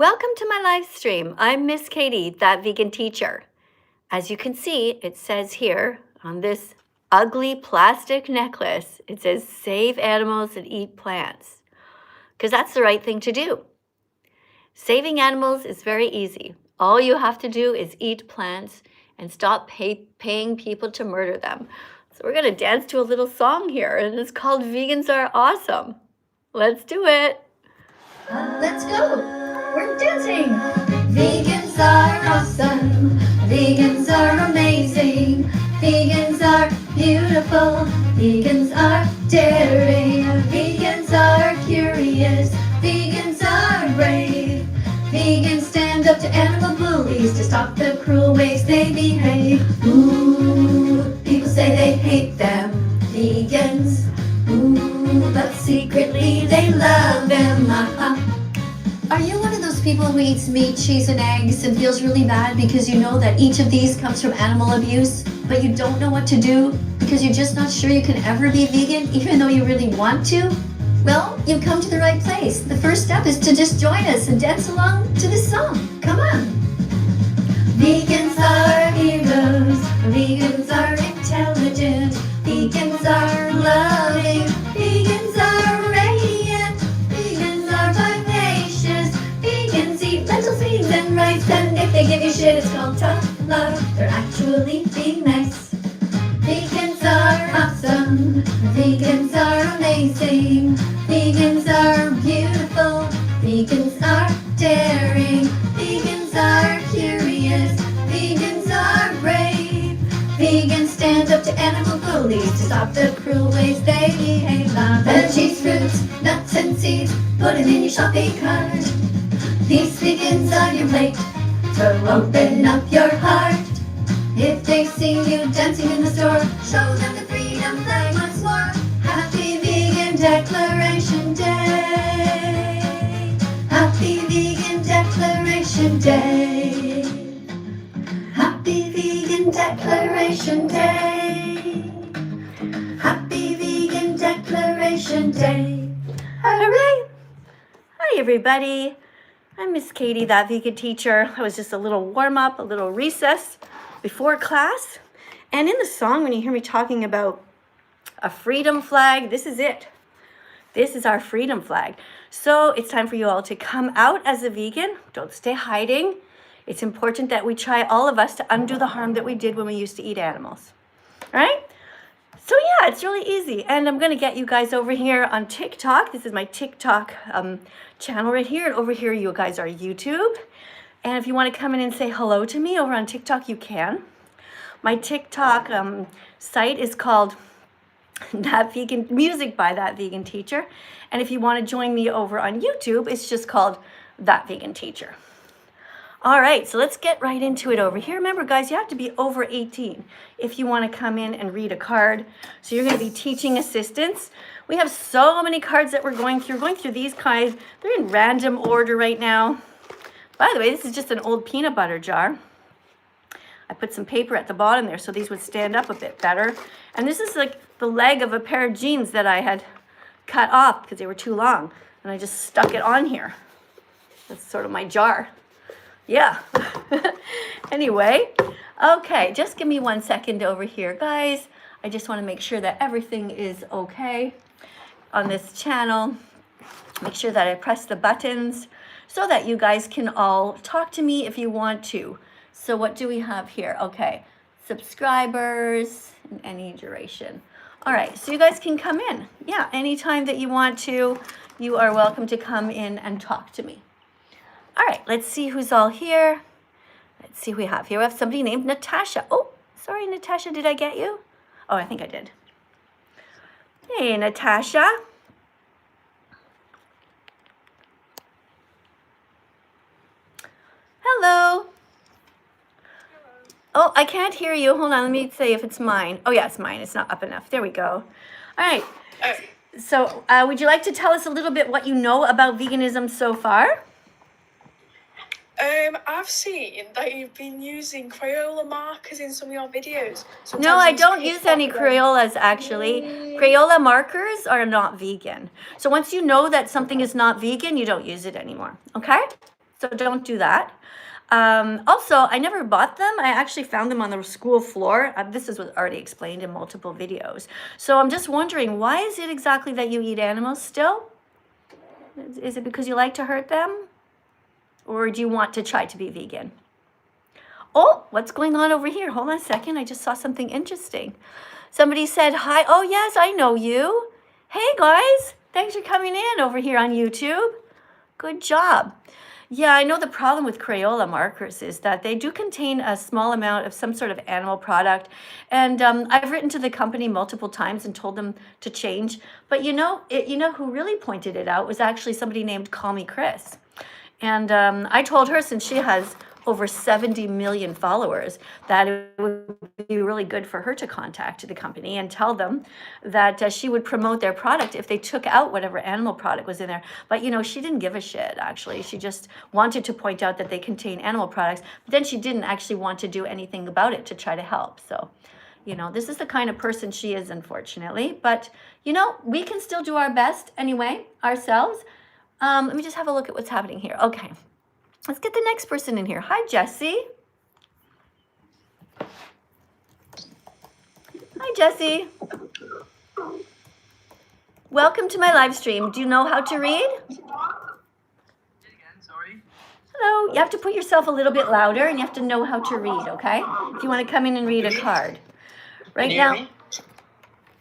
Welcome to my live stream. I'm Miss Katie, that vegan teacher. As you can see, it says here on this ugly plastic necklace, it says save animals and eat plants, because that's the right thing to do. Saving animals is very easy. All you have to do is eat plants and stop paying people to murder them. So we're going to dance to a little song here, and it's called Vegans Are Awesome. Let's do it. Let's go. We're dancing. Vegans are awesome. Vegans are amazing. Vegans are beautiful. Vegans are daring. Vegans are curious. Vegans are brave. Vegans stand up to animal bullies to stop the cruel ways they behave. Ooh, people say they hate them, vegans. Ooh, but secretly they love them. Are you one of those people who eats meat, cheese, and eggs and feels really bad because you know that each of these comes from animal abuse, but you don't know what to do because you're just not sure you can ever be vegan even though you really want to? Well, you've come to the right place. The first step is to just join us and dance along to this song. Come on. Vegans are heroes. Vegans are intelligent. Vegans are loving. Vegans are radiant. Vegans are vivacious. Vegans eat lentils, beans, and rice. And if they give you shit, it's called tough love. They're actually being nice. Vegans are awesome. Vegans are amazing. Vegans are beautiful. Vegans are daring. Vegans are curious. Vegans are brave. Vegans stand up to animal bullies to stop the cruel ways they behave. Veggies, fruits, nuts, and seeds, put it in your shopping cart. These vegans on your plate, so open up your heart. If they see you dancing in the store, show them the freedom flag once more. Happy Vegan Declaration Day. Happy Vegan Declaration Day. Happy Vegan Declaration Day. Happy Vegan Declaration Day. Hooray! Hi, everybody. I'm Miss Katie, that vegan teacher. That was just a little warm-up, a little recess before class. And in the song, when you hear me talking about a freedom flag, this is it. This is our freedom flag. So it's time for you all to come out as a vegan. Don't stay hiding. It's important that we try, all of us, to undo the harm that we did when we used to eat animals. All right? So yeah, it's really easy. And I'm going to get you guys over here on TikTok. This is my TikTok channel right here. And over here, you guys are YouTube. And if you want to come in and say hello to me over on TikTok, you can. My TikTok site is called That Vegan Music by That Vegan Teacher. And if you want to join me over on YouTube, it's just called That Vegan Teacher. All right, so let's get right into it over here. Remember, guys, you have to be over 18 if you want to come in and read a card. So you're going to be teaching assistants. We have so many cards that we're going through. We're going through these kinds. They're in random order right now. By the way, this is just an old peanut butter jar. I put some paper at the bottom there so these would stand up a bit better. And this is like the leg of a pair of jeans that I had cut off because they were too long. And I just stuck it on here. That's sort of my jar. Yeah. Anyway, okay, just give me 1 second over here, guys. I just want to make sure that everything is okay on this channel. Make sure that I press the buttons so that you guys can all talk to me if you want to. So what do we have here? Okay, subscribers in any duration. All right, so you guys can come in. Yeah, anytime that you want to, you are welcome to come in and talk to me. All right, let's see who's all here. Let's see who we have here. We have somebody named Natasha. Oh, sorry, Natasha, did I get you? Oh, I think I did. Hey, Natasha. Hello. Oh, I can't hear you. Hold on, let me say if it's mine. Oh, yeah, it's mine. It's not up enough. There we go. All right. So would you like to tell us a little bit what you know about veganism so far? I've seen that you've been using Crayola markers in some of your videos. No, I don't use any Crayolas, actually. Crayola markers are not vegan. So once you know that something is not vegan, you don't use it anymore, okay? So don't do that. Also, I never bought them. I actually found them on the school floor. This was already explained in multiple videos. So I'm just wondering, why is it exactly that you eat animals still? Is it because you like to hurt them? Or do you want to try to be vegan? Oh, what's going on over here? Hold on a second. I just saw something interesting. Somebody said hi. Oh, yes, I know you. Hey, guys. Thanks for coming in over here on YouTube. Good job. Yeah, I know the problem with Crayola markers is that they do contain a small amount of some sort of animal product. And I've written to the company multiple times and told them to change. But you know who really pointed it out was actually somebody named Call Me Chris. And I told her, since she has over 70 million followers, that it would be really good for her to contact the company and tell them that she would promote their product if they took out whatever animal product was in there. But she didn't give a shit, actually. She just wanted to point out that they contain animal products, but then she didn't actually want to do anything about it to try to help. So this is the kind of person she is, unfortunately. But we can still do our best anyway ourselves. Let me just have a look at what's happening here. Okay. Let's get the next person in here. Hi, Jessie. Hi, Jessie. Welcome to my live stream. Do you know how to read? Sorry. Hello. You have to put yourself a little bit louder, and you have to know how to read, okay? If you want to come in and read a card. Right now. Can you hear me?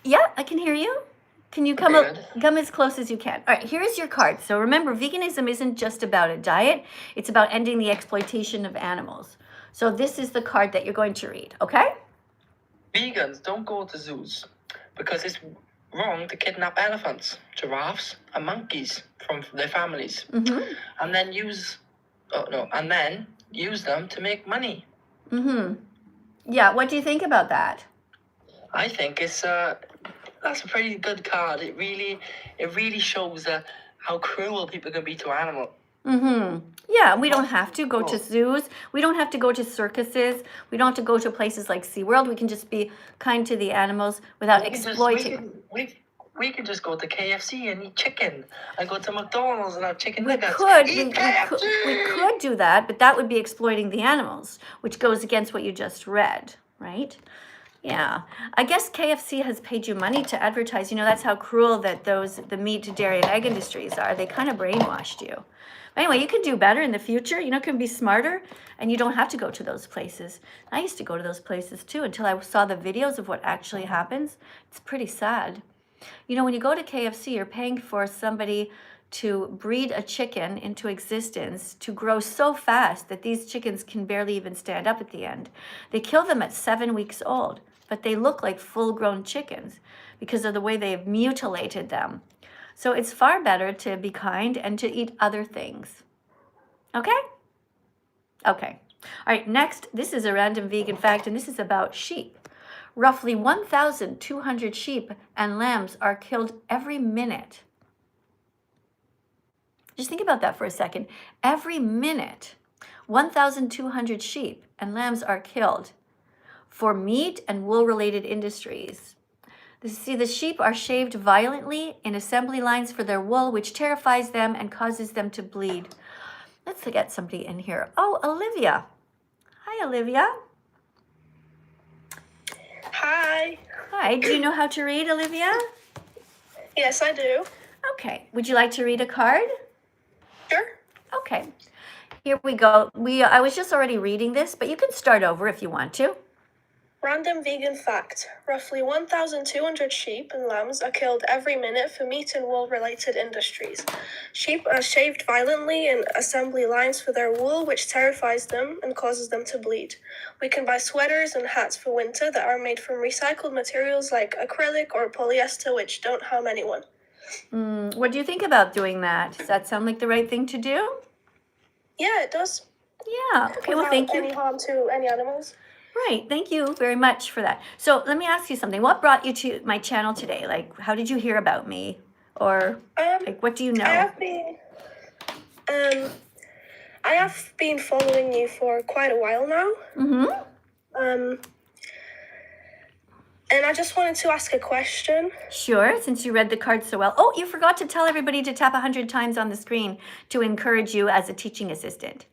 Yeah, I can hear you. Can you come as close as you can? All right, here's your card. So remember, veganism isn't just about a diet. It's about ending the exploitation of animals. So this is the card that you're going to read, okay? Vegans don't go to zoos because it's wrong to kidnap elephants, giraffes, and monkeys from their families, and then use them to make money. Yeah, what do you think about that? I think that's a pretty good card. It really shows how cruel people can be to animals. Yeah, we don't have to go to zoos. We don't have to go to circuses. We don't have to go to places like SeaWorld. We can just be kind to the animals without exploiting. We could just go to KFC and eat chicken, and go to McDonald's and have chicken nuggets. We could do that, but that would be exploiting the animals, which goes against what you just read, right? Yeah, I guess KFC has paid you money to advertise. That's how cruel that the meat, dairy, and egg industries are. They kind of brainwashed you. But anyway, you can do better in the future. Can be smarter, and you don't have to go to those places. I used to go to those places too until I saw the videos of what actually happens. It's pretty sad. When you go to KFC, you're paying for somebody to breed a chicken into existence to grow so fast that these chickens can barely even stand up at the end. They kill them at 7 weeks old, but they look like full-grown chickens because of the way they've mutilated them. So it's far better to be kind and to eat other things. Okay? Okay. All right, next, this is a random vegan fact, and this is about sheep. Roughly 1,200 sheep and lambs are killed every minute. Just think about that for a second. Every minute, 1,200 sheep and lambs are killed for meat and wool-related industries. See, the sheep are shaved violently in assembly lines for their wool, which terrifies them and causes them to bleed. Let's get somebody in here. Oh, Olivia. Hi, Olivia. Hi. Hi, do you know how to read, Olivia? Yes, I do. Okay, would you like to read a card? Sure. Okay, here we go. I was just already reading this, but you can start over if you want to. Random vegan fact. Roughly 1,200 sheep and lambs are killed every minute for meat and wool-related industries. Sheep are shaved violently in assembly lines for their wool, which terrifies them and causes them to bleed. We can buy sweaters and hats for winter that are made from recycled materials like acrylic or polyester, which don't harm anyone. What do you think about doing that? Does that sound like the right thing to do? Yeah, it does. Yeah, okay, well, thank you. Without any harm to any animals. Right, thank you very much for that. So let me ask you something. What brought you to my channel today? Like, how did you hear about me? Or, what do you know? I have been following you for quite a while now. And I just wanted to ask a question. Sure, since you read the card so well. Oh, you forgot to tell everybody to tap 100 times on the screen to encourage you as a teaching assistant.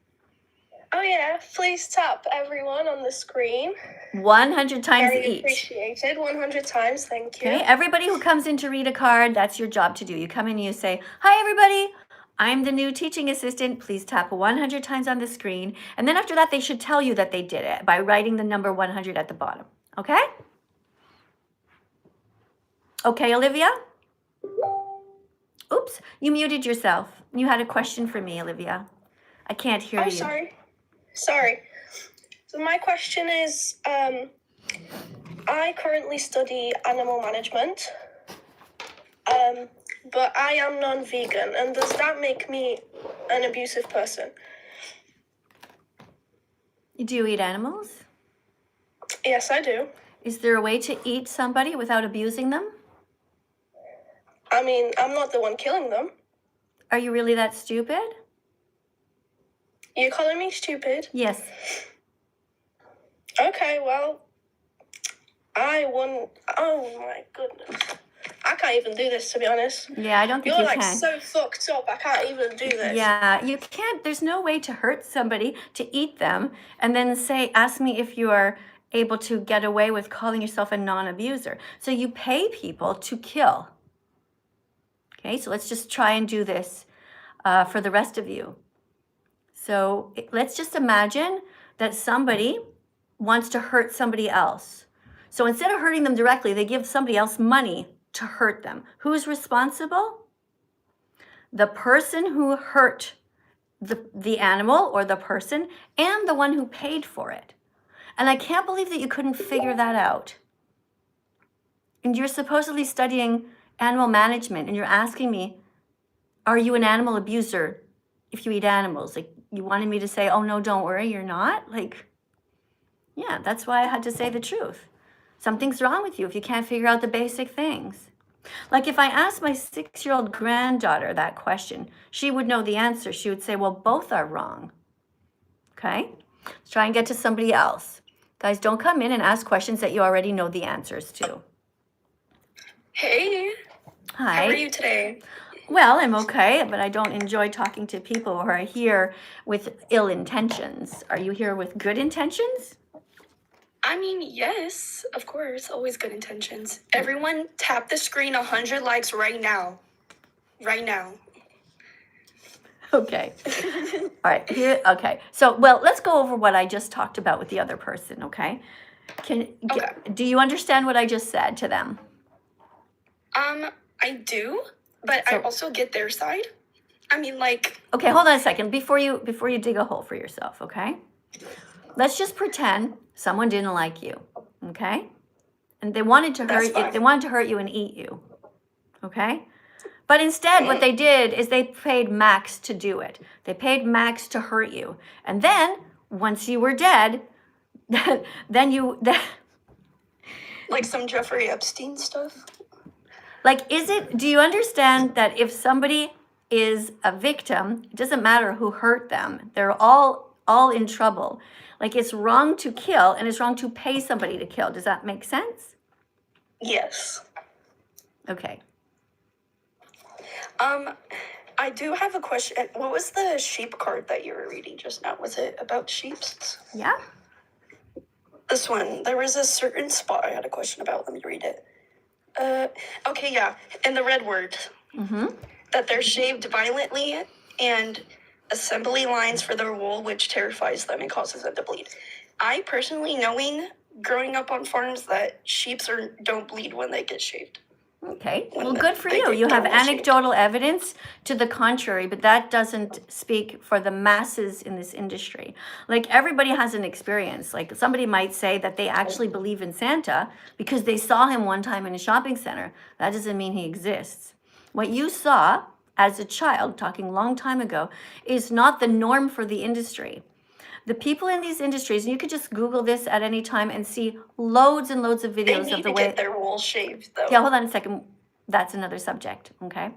Oh yeah, please tap everyone on the screen. 100 times Very each. appreciated. 100 times, thank you. Okay, everybody who comes in to read a card, that's your job to do. You come in and you say, hi everybody, I'm the new teaching assistant. Please tap 100 times on the screen. And then after that, they should tell you that they did it by writing the number 100 at the bottom. Okay? Okay, Olivia? Oops, you muted yourself. You had a question for me, Olivia. I can't hear you. Sorry. So my question is, I currently study animal management, but I am non-vegan, and does that make me an abusive person? Do you eat animals? Yes, I do. Is there a way to eat somebody without abusing them? I mean, I'm not the one killing them. Are you really that stupid? You're calling me stupid? Yes. Okay, well, I won. Oh my goodness. I can't even do this, to be honest. Yeah, I don't think You're you like can. so fucked up. I can't even do this. Yeah, you can't. There's no way to hurt somebody, to eat them, and then ask me if you are able to get away with calling yourself a non-abuser. So you pay people to kill. Okay, so let's just try and do this for the rest of you. So let's just imagine that somebody wants to hurt somebody else. So instead of hurting them directly, they give somebody else money to hurt them. Who's responsible? The person who hurt the animal or the person and the one who paid for it. And I can't believe that you couldn't figure that out. And you're supposedly studying animal management and you're asking me, are you an animal abuser if you eat animals? Like, you wanted me to say, oh no, don't worry, you're not? Like, yeah, that's why I had to say the truth. Something's wrong with you if you can't figure out the basic things. Like if I asked my 6-year-old granddaughter that question, she would know the answer. She would say, well, both are wrong. Okay? Let's try and get to somebody else. Guys, don't come in and ask questions that you already know the answers to. Hey, Hi. how are you today? Well, I'm okay, but I don't enjoy talking to people who are here with ill intentions. Are you here with good intentions? I mean, yes, of course, always good intentions. Everyone tap the screen 100 likes right now. Right now. Okay. All right. Here. Okay. So, well, let's go over what I just talked about with the other person. Okay. Do you understand what I just said to them? I do, but I also get their side. I mean, like. Okay. Hold on a second. Before you dig a hole for yourself. Okay. Let's just pretend someone didn't like you. Okay. And they wanted to hurt you. They wanted to hurt you and eat you. Okay. But instead, what they did is they paid Max to do it. They paid Max to hurt you. And then, once you were dead, then like some Jeffrey Epstein stuff? Like, do you understand that if somebody is a victim, it doesn't matter who hurt them. They're all in trouble. Like, it's wrong to kill and it's wrong to pay somebody to kill. Does that make sense? Yes. Okay. I do have a question. What was the sheep card that you were reading just now? Was it about sheeps? Yeah. This one. There was a certain spot I had a question about. Let me read it. Okay, yeah. In the red word. Mm-hmm. That they're shaved violently and assembly lines for their wool, which terrifies them and causes them to bleed. I personally, growing up on farms, that sheeps don't bleed when they get shaved. Okay, well, good for you. You have anecdotal evidence to the contrary, but that doesn't speak for the masses in this industry. Like, everybody has an experience. Like, somebody might say that they actually believe in Santa because they saw him one time in a shopping center. That doesn't mean he exists. What you saw as a child, talking a long time ago, is not the norm for the industry. The people in these industries, and you could just Google this at any time and see loads and loads of videos of the way get their wool shaved, though. Yeah, hold on a second. That's another subject, okay?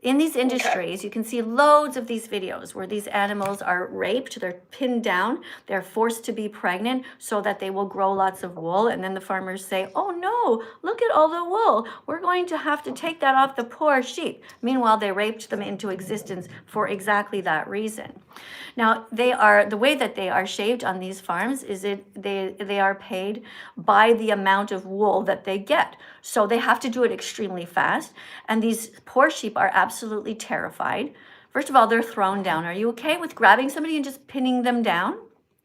In these industries, you can see loads of these videos where these animals are raped, they're pinned down, they're forced to be pregnant so that they will grow lots of wool. And then the farmers say, oh no, look at all the wool. We're going to have to take that off the poor sheep. Meanwhile, they raped them into existence for exactly that reason. Now, the way that they are shaved on these farms is they are paid by the amount of wool that they get. So they have to do it extremely fast. And these poor sheep are absolutely terrified. First of all, they're thrown down. Are you okay with grabbing somebody and just pinning them down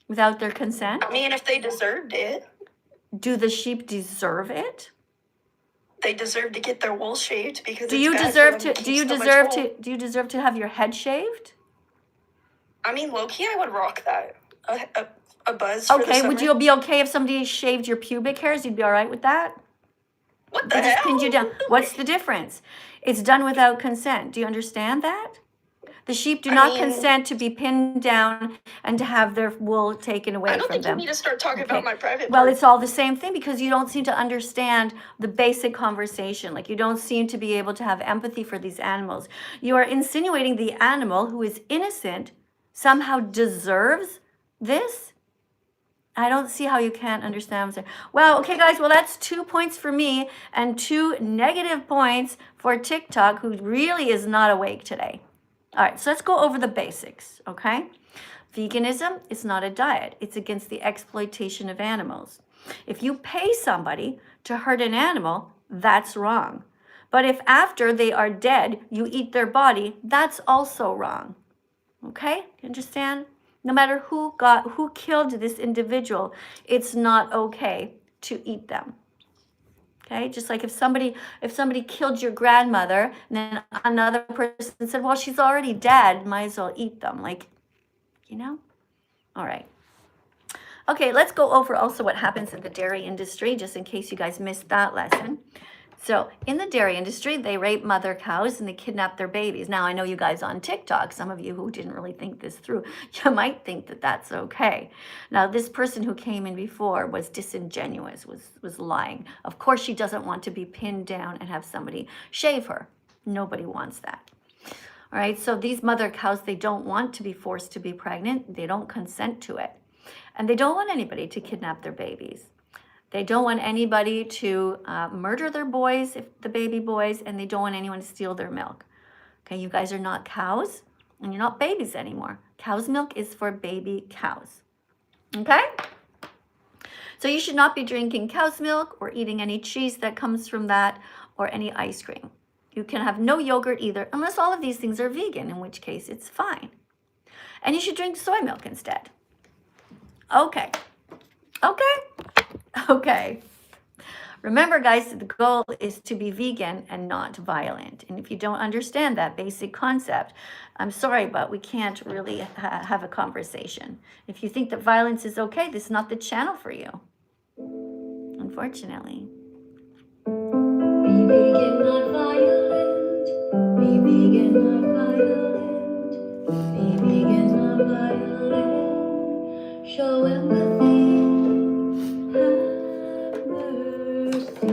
without their consent? I mean, if they deserved it, Do the sheep deserve it? they deserve to get their wool shaved because Do it's you bad for deserve them to keep do you so much deserve wool. to do you deserve to have your head shaved? I mean, low-key, I would rock that. A buzz for the Okay, summer. would you be okay if somebody shaved your pubic hairs? You'd be all right with that? What the They just hell? pinned you down. What's the difference? It's done without consent. Do you understand that? The sheep do I not mean- consent to be pinned down and to have their wool taken away I don't from think them. you need to start talking Okay. about my private Well, part. it's all the same thing because you don't seem to understand the basic conversation. Like you don't seem to be able to have empathy for these animals. You are insinuating the animal who is innocent somehow deserves this. I don't see how you can't understand what I'm saying. Well, okay, guys. Well, that's 2 points for me and 2 negative points for TikTok, who really is not awake today. All right, so let's go over the basics, okay? Veganism is not a diet. It's against the exploitation of animals. If you pay somebody to hurt an animal, that's wrong. But if after they are dead, you eat their body, that's also wrong. Okay? You understand? No matter who killed this individual, it's not okay to eat them. Okay? Just like if somebody killed your grandmother and then another person said, well, she's already dead, might as well eat them. Like, you know? All right. Okay, let's go over also what happens in the dairy industry, just in case you guys missed that lesson. So in the dairy industry, they rape mother cows and they kidnap their babies. Now, I know you guys on TikTok, some of you who didn't really think this through, you might think that that's okay. Now, this person who came in before was disingenuous, was lying. Of course, she doesn't want to be pinned down and have somebody shave her. Nobody wants that. All right, so these mother cows, they don't want to be forced to be pregnant. They don't consent to it. And they don't want anybody to kidnap their babies. They don't want anybody to murder their boys, the baby boys, and they don't want anyone to steal their milk. Okay, you guys are not cows, and you're not babies anymore. Cow's milk is for baby cows. Okay? So you should not be drinking cow's milk or eating any cheese that comes from that or any ice cream. You can have no yogurt either, unless all of these things are vegan, in which case it's fine. And you should drink soy milk instead. Okay. Okay. Remember, guys, the goal is to be vegan and not violent. And if you don't understand that basic concept, I'm sorry, but we can't really have a conversation. If you think that violence is okay, this is not the channel for you. Unfortunately. Be vegan, not violent. Be vegan, not violent. Be vegan, not violent. Show empathy. Have mercy.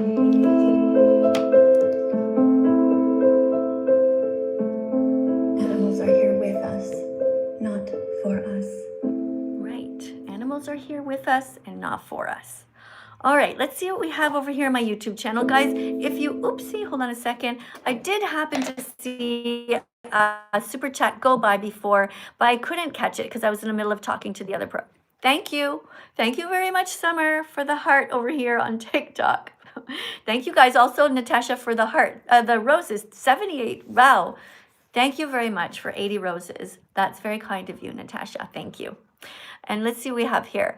Animals are here with us, not for us. Right. Animals are here with us and not for us. All right, let's see what we have over here on my YouTube channel. Guys, if you, oopsie, hold on a second. I did happen to see a super chat go by before, but I couldn't catch it because I was in the middle of talking to the other pro. Thank you. Thank you very much, Summer, for the heart over here on TikTok. Thank you guys also, Natasha, for the heart. The roses, 78. Wow. Thank you very much for 80 roses. That's very kind of you, Natasha. Thank you. And let's see what we have here.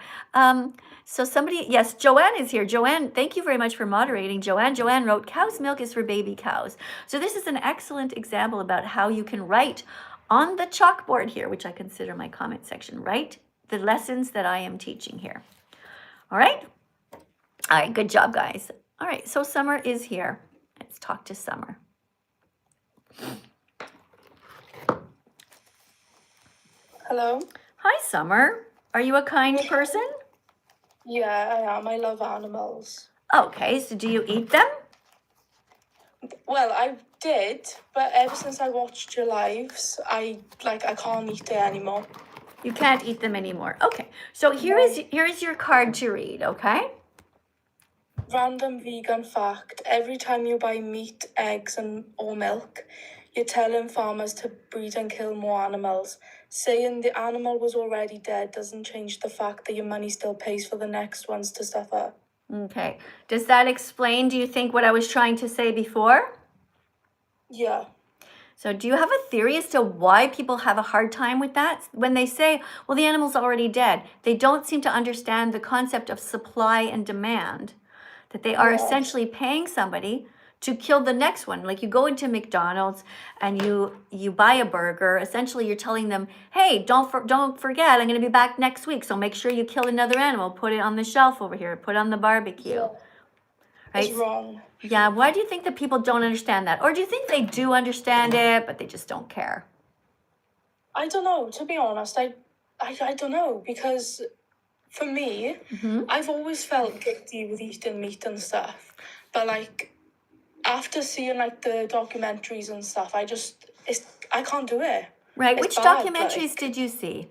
So somebody, yes, Joanne is here. Joanne, thank you very much for moderating. Joanne wrote, cow's milk is for baby cows. So this is an excellent example about how you can write on the chalkboard here, which I consider my comment section, write the lessons that I am teaching here. All right? All right, good job, guys. All right, so Summer is here. Let's talk to Summer. Hello? Hi, Summer. Are you a kind person? Yeah, I am. I love animals. Okay, so do you eat them? Well, I did, but ever since I watched your lives, I can't eat it anymore. You can't eat them anymore. Okay, so here is your card to read, okay? Random vegan fact: every time you buy meat, eggs, or milk, you're telling farmers to breed and kill more animals. Saying the animal was already dead doesn't change the fact that your money still pays for the next ones to suffer. Okay, does that explain, do you think, what I was trying to say before? Yeah. So do you have a theory as to why people have a hard time with that? When they say, well, the animal's already dead, they don't seem to understand the concept of supply and demand, that they are essentially paying somebody to kill the next one. Like you go into McDonald's and you buy a burger, essentially you're telling them, hey, don't forget, I'm going to be back next week, so make sure you kill another animal, put it on the shelf over here, put it on the barbecue. Yeah. Right? It's wrong. Yeah, why do you think that people don't understand that? Or do you think they do understand it, but they just don't care? I don't know, to be honest. I don't know, because for me, I've always felt guilty with eating meat and stuff. But like, after seeing like the documentaries and stuff, I can't do it. Right, It's which bad, documentaries did you see?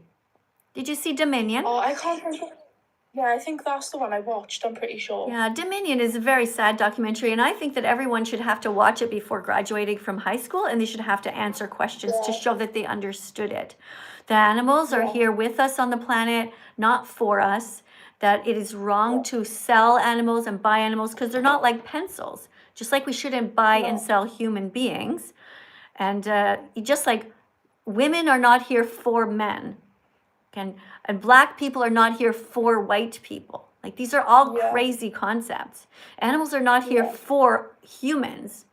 Did you see Dominion? Oh, I can't remember. Yeah, I think that's the one I watched, I'm pretty sure. Yeah, Dominion is a very sad documentary, and I think that everyone should have to watch it before graduating from high school, and they should have to answer questions to show that they understood it. The animals are here with us on the planet, not for us, that it is wrong to sell animals and buy animals because they're not like pencils, just like we shouldn't buy and sell human beings. And just like women are not here for men, and black people are not here for white people. Like these are all crazy concepts. Animals are not here for humans.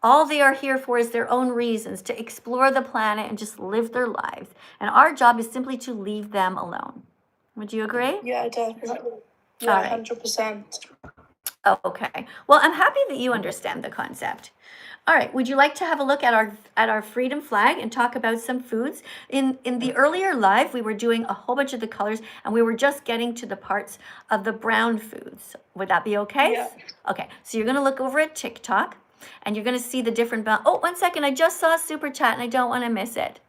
All they are here for is their own reasons to explore the planet and just live their lives. And our job is simply to leave them alone. Would you agree? Yeah, definitely. Yeah, All right. 100%. Oh, okay. Well, I'm happy that you understand the concept. All right, would you like to have a look at our freedom flag and talk about some foods? In the earlier live, we were doing a whole bunch of the colors, and we were just getting to the parts of the brown foods. Would that be okay? Yeah. Okay, so you're going to look over at TikTok, and you're going to see the different... Oh, 1 second, I just saw a super chat, and I don't want to miss it.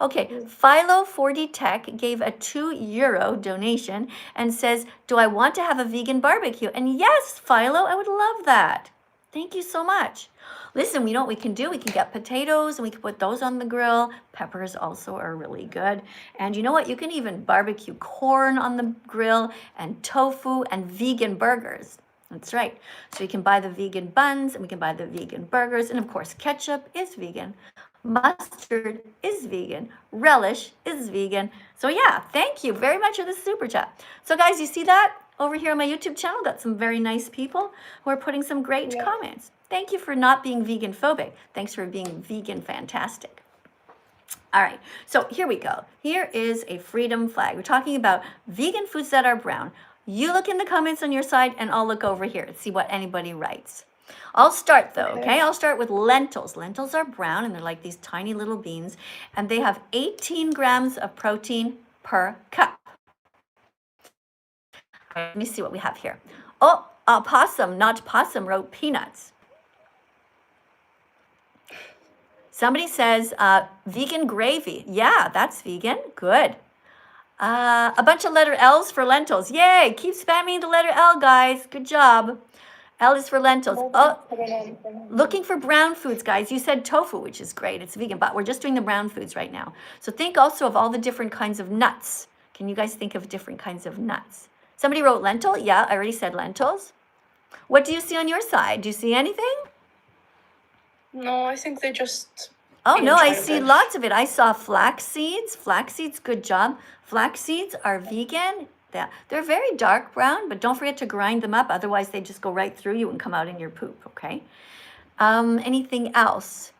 Okay, Philo40 Tech gave a €2 donation and says, do I want to have a vegan barbecue? And yes, Philo, I would love that. Thank you so much. Listen, we know what we can do. We can get potatoes and we can put those on the grill. Peppers also are really good. And you know what? You can even barbecue corn on the grill and tofu and vegan burgers. That's right. So you can buy the vegan buns and we can buy the vegan burgers. And of course, ketchup is vegan. Mustard is vegan. Relish is vegan. So yeah, thank you very much for the super chat. So guys, you see that over here on my YouTube channel? Got some very nice people who are putting some great comments. Thank you for not being vegan phobic. Thanks for being vegan fantastic. All right, so here we go. Here is a freedom flag. We're talking about vegan foods that are brown. You look in the comments on your side and I'll look over here and see what anybody writes. I'll start though, okay? I'll start with lentils. Lentils are brown and they're like these tiny little beans and they have 18 grams of protein per cup. Let me see what we have here. Oh, possum, not possum, wrote peanuts. Somebody says vegan gravy. Yeah, that's vegan. Good. A bunch of letter L's for lentils. Yay, keep spamming the letter L, guys. Good job. L is for lentils. Oh, looking for brown foods, guys. You said tofu, which is great. It's vegan, but we're just doing the brown foods right now. So think also of all the different kinds of nuts. Can you guys think of different kinds of nuts? Somebody wrote lentil. Yeah, I already said lentils. What do you see on your side? Do you see anything? No, I think they just... Oh, no, I see lots of it. I saw flax seeds. Flax seeds, good job. Flax seeds are vegan. They're very dark brown, but don't forget to grind them up. Otherwise, they just go right through you and come out in your poop, okay? Anything else?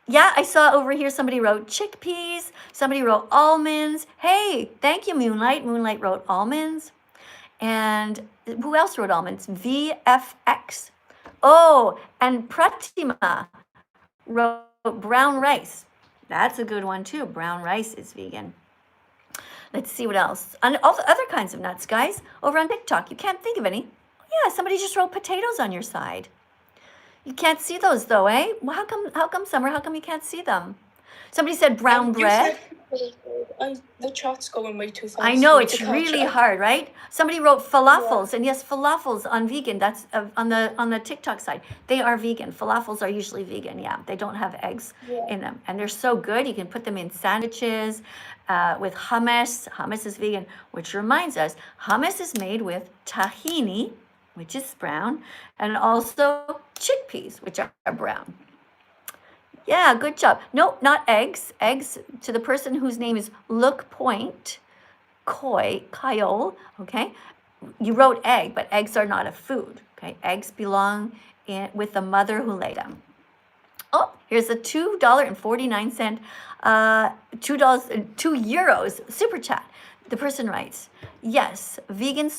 Yeah, I saw over here somebody wrote chickpeas. Somebody wrote almonds. Hey, thank you, Moonlight. Moonlight wrote almonds. And who else wrote almonds? VFX. Oh, and Pratima wrote brown rice. That's a good one too. Brown rice is vegan. Let's see what else. And all the other kinds of nuts, guys. Over on TikTok, you can't think of any. Yeah, somebody just wrote potatoes on your side. You can't see those though, eh? Well, how come, Summer, how come you can't see them? Somebody said brown bread. The chat's going way too fast. I know, for me it's to catch really up. hard, right? Somebody wrote falafels, and yes, falafels on vegan. That's on the TikTok side. They are vegan. Falafels are usually vegan. Yeah, they don't have eggs in them, and they're so good. You can put them in sandwiches with hummus. Hummus is vegan, which reminds us, hummus is made with tahini, which is brown, and also chickpeas, which are brown. Yeah, good job. No, not eggs. Eggs, to the person whose name is Look Point Kyle, okay? You wrote egg, but eggs are not a food, okay? Eggs belong with the mother who laid them. Oh, here's a $2.49, €2 super chat. The person writes, yes, vegan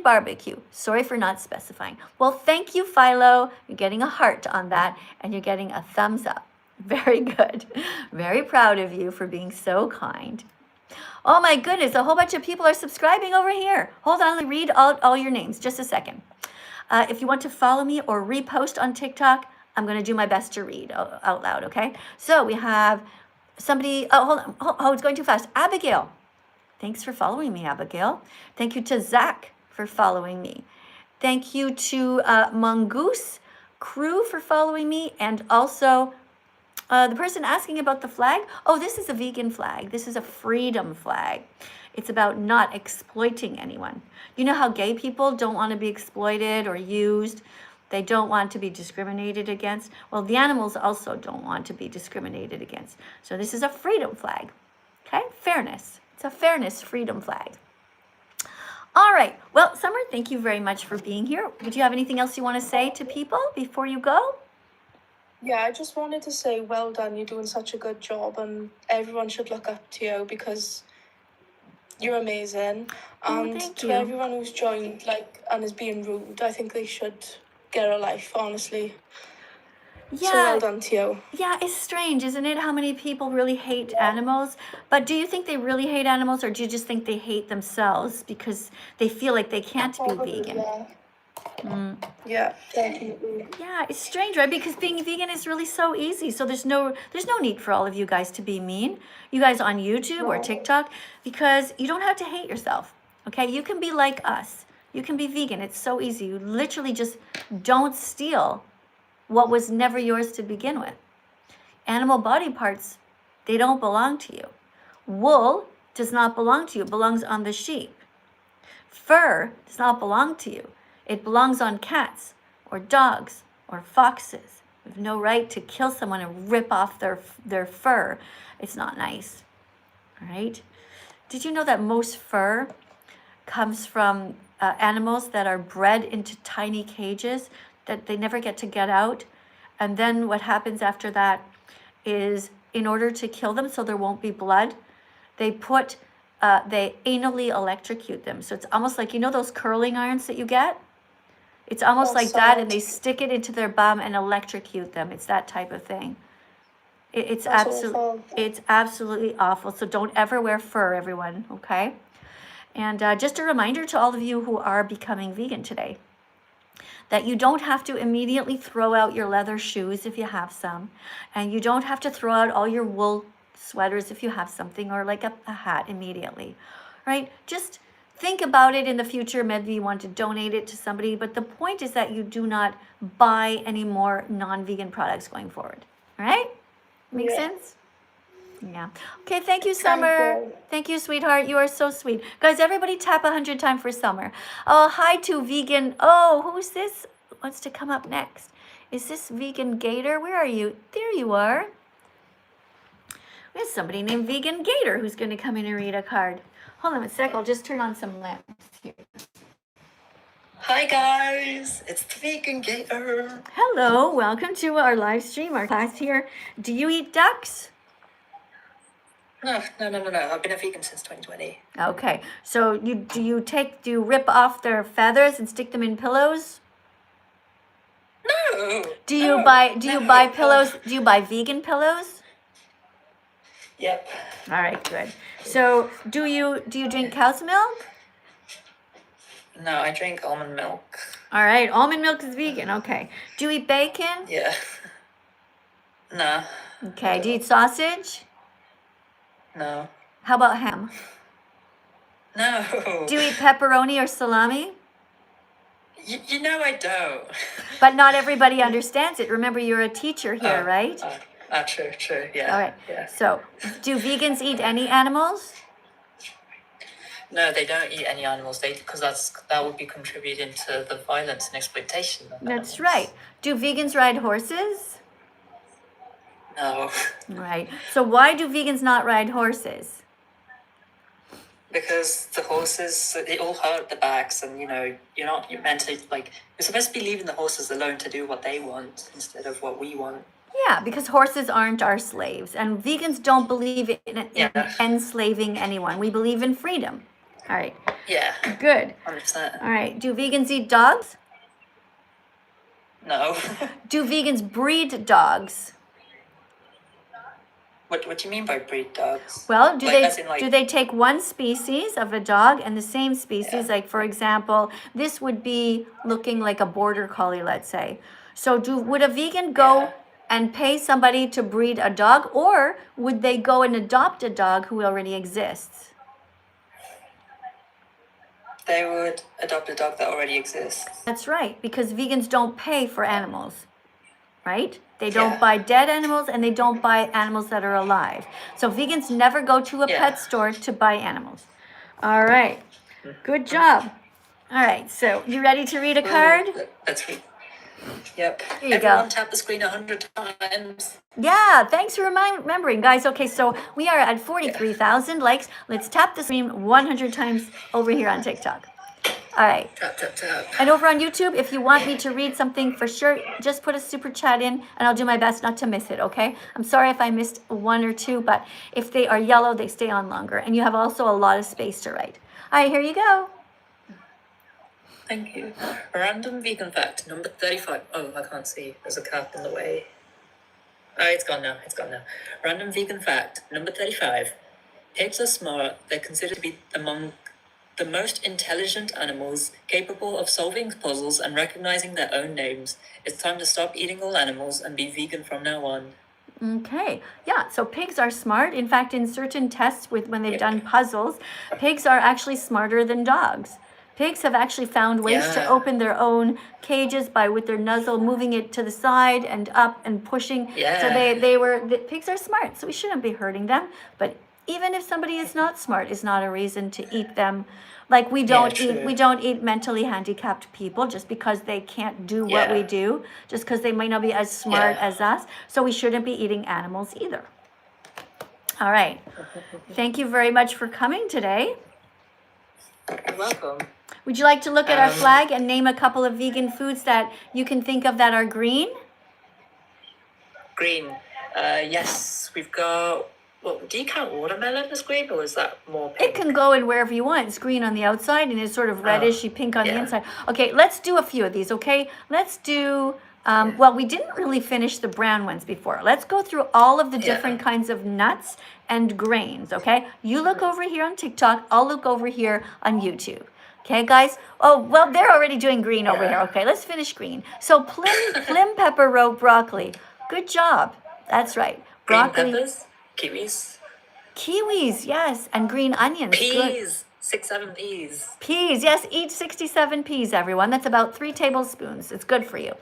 barbecue. Sorry for not specifying. Well, thank you, Philo. You're getting a heart on that, and you're getting a thumbs up. Very good. Very proud of you for being so kind. Oh my goodness, a whole bunch of people are subscribing over here. Hold on, let me read all your names. Just a second. If you want to follow me or repost on TikTok, I'm going to do my best to read out loud, okay? So we have somebody, hold on. Oh, it's going too fast. Abigail. Thanks for following me, Abigail. Thank you to Zach for following me. Thank you to Mongoose Crew for following me, and also the person asking about the flag. Oh, this is a vegan flag. This is a freedom flag. It's about not exploiting anyone. You know how gay people don't want to be exploited or used? They don't want to be discriminated against. Well, the animals also don't want to be discriminated against. So this is a freedom flag. Okay? Fairness. It's a fairness freedom flag. All right. Well, Summer, thank you very much for being here. Did you have anything else you want to say to people before you go? Yeah, I just wanted to say, well done. You're doing such a good job, and everyone should look up to you because you're amazing. And thank to you. everyone who's joined, and is being rude, I think they should get a life, honestly. Yeah. So well done to you. Yeah, it's strange, isn't it, how many people really hate animals? But do you think they really hate animals, or do you just think they hate themselves because they feel like they can't be vegan? Yeah. Yeah, definitely. Yeah, it's strange, right? Because being vegan is really so easy. So there's no need for all of you guys to be mean. You guys on YouTube or TikTok, because you don't have to hate yourself. Okay? You can be like us. You can be vegan. It's so easy. You literally just don't steal what was never yours to begin with. Animal body parts, they don't belong to you. Wool does not belong to you. It belongs on the sheep. Fur does not belong to you. It belongs on cats or dogs or foxes. You have no right to kill someone and rip off their fur. It's not nice. All right? Did you know that most fur comes from animals that are bred into tiny cages that they never get to get out? And then what happens after that is, in order to kill them so there won't be blood, they anally electrocute them. So it's almost like, you know those curling irons that you get? It's almost like that, and they stick it into their bum and electrocute them. It's that type of thing. It's absolutely awful. So don't ever wear fur, everyone, okay? And just a reminder to all of you who are becoming vegan today, that you don't have to immediately throw out your leather shoes if you have some, and you don't have to throw out all your wool sweaters if you have something, or like a hat immediately, right? Just think about it in the future. Maybe you want to donate it to somebody, but the point is that you do not buy any more non-vegan products going forward, all right? Make sense? Yeah. Okay, thank you, Summer. Thank you, sweetheart. You are so sweet. Guys, everybody tap 100 times for Summer. Oh, hi to Vegan. Oh, who's this? Wants to come up next? Is this Vegan Gator? Where are you? There you are. There's somebody named Vegan Gator who's going to come in and read a card. Hold on a sec. I'll just turn on some lamps here. Hi guys, it's the Vegan Gator. Hello, welcome to our live stream, our class here. Do you eat ducks? No. I've been a vegan since 2020. Okay, so do you rip off their feathers and stick them in pillows? No. Do you buy pillows? Do you buy vegan pillows? Yep. All right, good. So do you drink cow's milk? No, I drink almond milk. All right, almond milk is vegan. Okay. Do you eat bacon? Yeah. No. Okay. Do you eat sausage? No. How about ham? No. Do you eat pepperoni or salami? You know I don't. But not everybody understands it. Remember, you're a teacher here, right? True, yeah. All right. Yeah. So, do vegans eat any animals? No, they don't eat any animals. Because that would be contributing to the violence and exploitation of That's animals. right. Do vegans ride horses? No. Right. So, why do vegans not ride horses? Because the horses, they all hurt the backs, and you're meant to you're supposed to be leaving the horses alone to do what they want instead of what we want. Yeah, because horses aren't our slaves, and vegans don't believe in Yeah. enslaving anyone. We believe in freedom. All right. Yeah. Good. 100%. All right. Do vegans eat dogs? No. Do vegans breed dogs? What do you mean by breed dogs? Well, do As in, do they take one species of a dog and the same species? Like, for example, this would be looking like a border collie, let's say. So would a vegan go and pay somebody to breed a dog, or would they go and adopt a dog who already exists? They would adopt a dog that already exists. That's right, because vegans don't pay for animals, right? They don't Yeah. buy dead animals, and they don't buy animals that are alive. So vegans never go to a pet store to buy animals. All right. Good job. All right. So you ready to read a card? That's right. Yep. Here you Everyone go. tap the screen 100 times. Yeah, thanks for remembering, guys. Okay, so we are at 43,000 likes. Let's tap the screen 100 times over here on TikTok. All right. Tap, tap, tap. And over on YouTube, if you want me to read something for sure, just put a super chat in and I'll do my best not to miss it, okay? I'm sorry if I missed one or two, but if they are yellow, they stay on longer. And you have also a lot of space to write. All right, here you go. Thank you. Random vegan fact, number 35. Oh, I can't see. There's a cat in the way. Oh, it's gone now. Random vegan fact, number 35. Pigs are smart. They're considered to be among the most intelligent animals, capable of solving puzzles and recognizing their own names. It's time to stop eating all animals and be vegan from now on. Okay, yeah, so pigs are smart. In fact, in certain tests when they've done puzzles, pigs are actually smarter than dogs. Pigs have actually found ways to open their own cages with their muzzle, moving it to the side and up and pushing. Yeah. So pigs are smart, so we shouldn't be hurting them. But even if somebody is not smart, is not a reason to eat them. Like we don't eat mentally handicapped people just because they can't do what we do, just because they might not be as smart as us. So we shouldn't be eating animals either. All right. Thank you very much for coming today. You're welcome. Would you like to look at our flag and name a couple of vegan foods that you can think of that are green? Green. Yes, we've got... Well, do you count watermelon as green, or is that more pink? It can go in wherever you want. It's green on the outside and it's sort of reddishy pink on the inside. Okay, let's do a few of these, okay? Let's do... well, we didn't really finish the brown ones before. Let's go through all of the different kinds of nuts and grains, okay? You look over here on TikTok. I'll look over here on YouTube. Okay, guys? Oh, well, they're already doing green over here. Okay, let's finish green. So, plum pepper rope broccoli. Good job. That's right. Broccoli. Green peppers, kiwis. Kiwis, yes. And green onions. Peas. Good. 6-7 peas. Peas, yes. Eat 67 peas, everyone. That's about 3 tablespoons. It's good for you.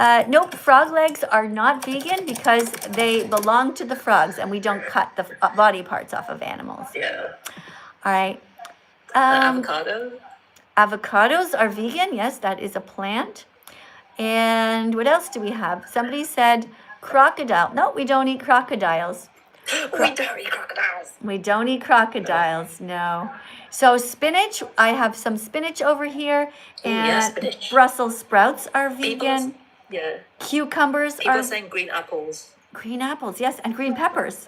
Nope, frog legs are not vegan because they belong to the frogs and we don't cut the body parts off of animals. Yeah. All right. Avocado. Avocados are vegan. Yes, that is a plant. And what else do we have? Somebody said crocodile. No, we don't eat crocodiles. We don't eat crocodiles. We don't eat crocodiles, no. So spinach, I have some spinach over here. And spinach. Brussels sprouts are vegan. Yeah. Cucumbers People are are saying green apples. green apples, yes, and green peppers.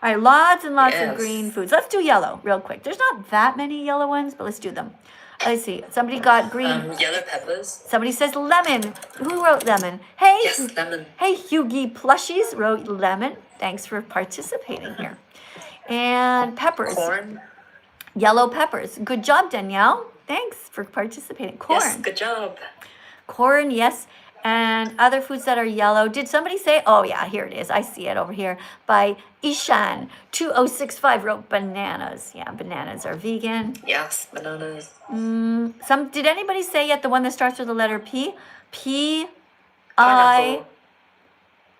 All right, lots and lots of Yes. green foods. Let's do yellow real quick. There's not that many yellow ones, but let's do them. Let's see. Somebody got green. Yellow peppers. Somebody says lemon. Who wrote lemon? Hey, Yes, lemon. hey, Hughie Plushies wrote lemon. Thanks for participating here. And peppers. Corn. Yellow peppers. Good job, Danielle. Thanks for participating. Corn. Yes, good job. Corn, yes. And other foods that are yellow. Did somebody say, oh yeah, here it is. I see it over here by Ishan. 2065 wrote bananas. Yeah, bananas are vegan. Yes, bananas. Did anybody say yet the one that starts with the letter P? Pineapple.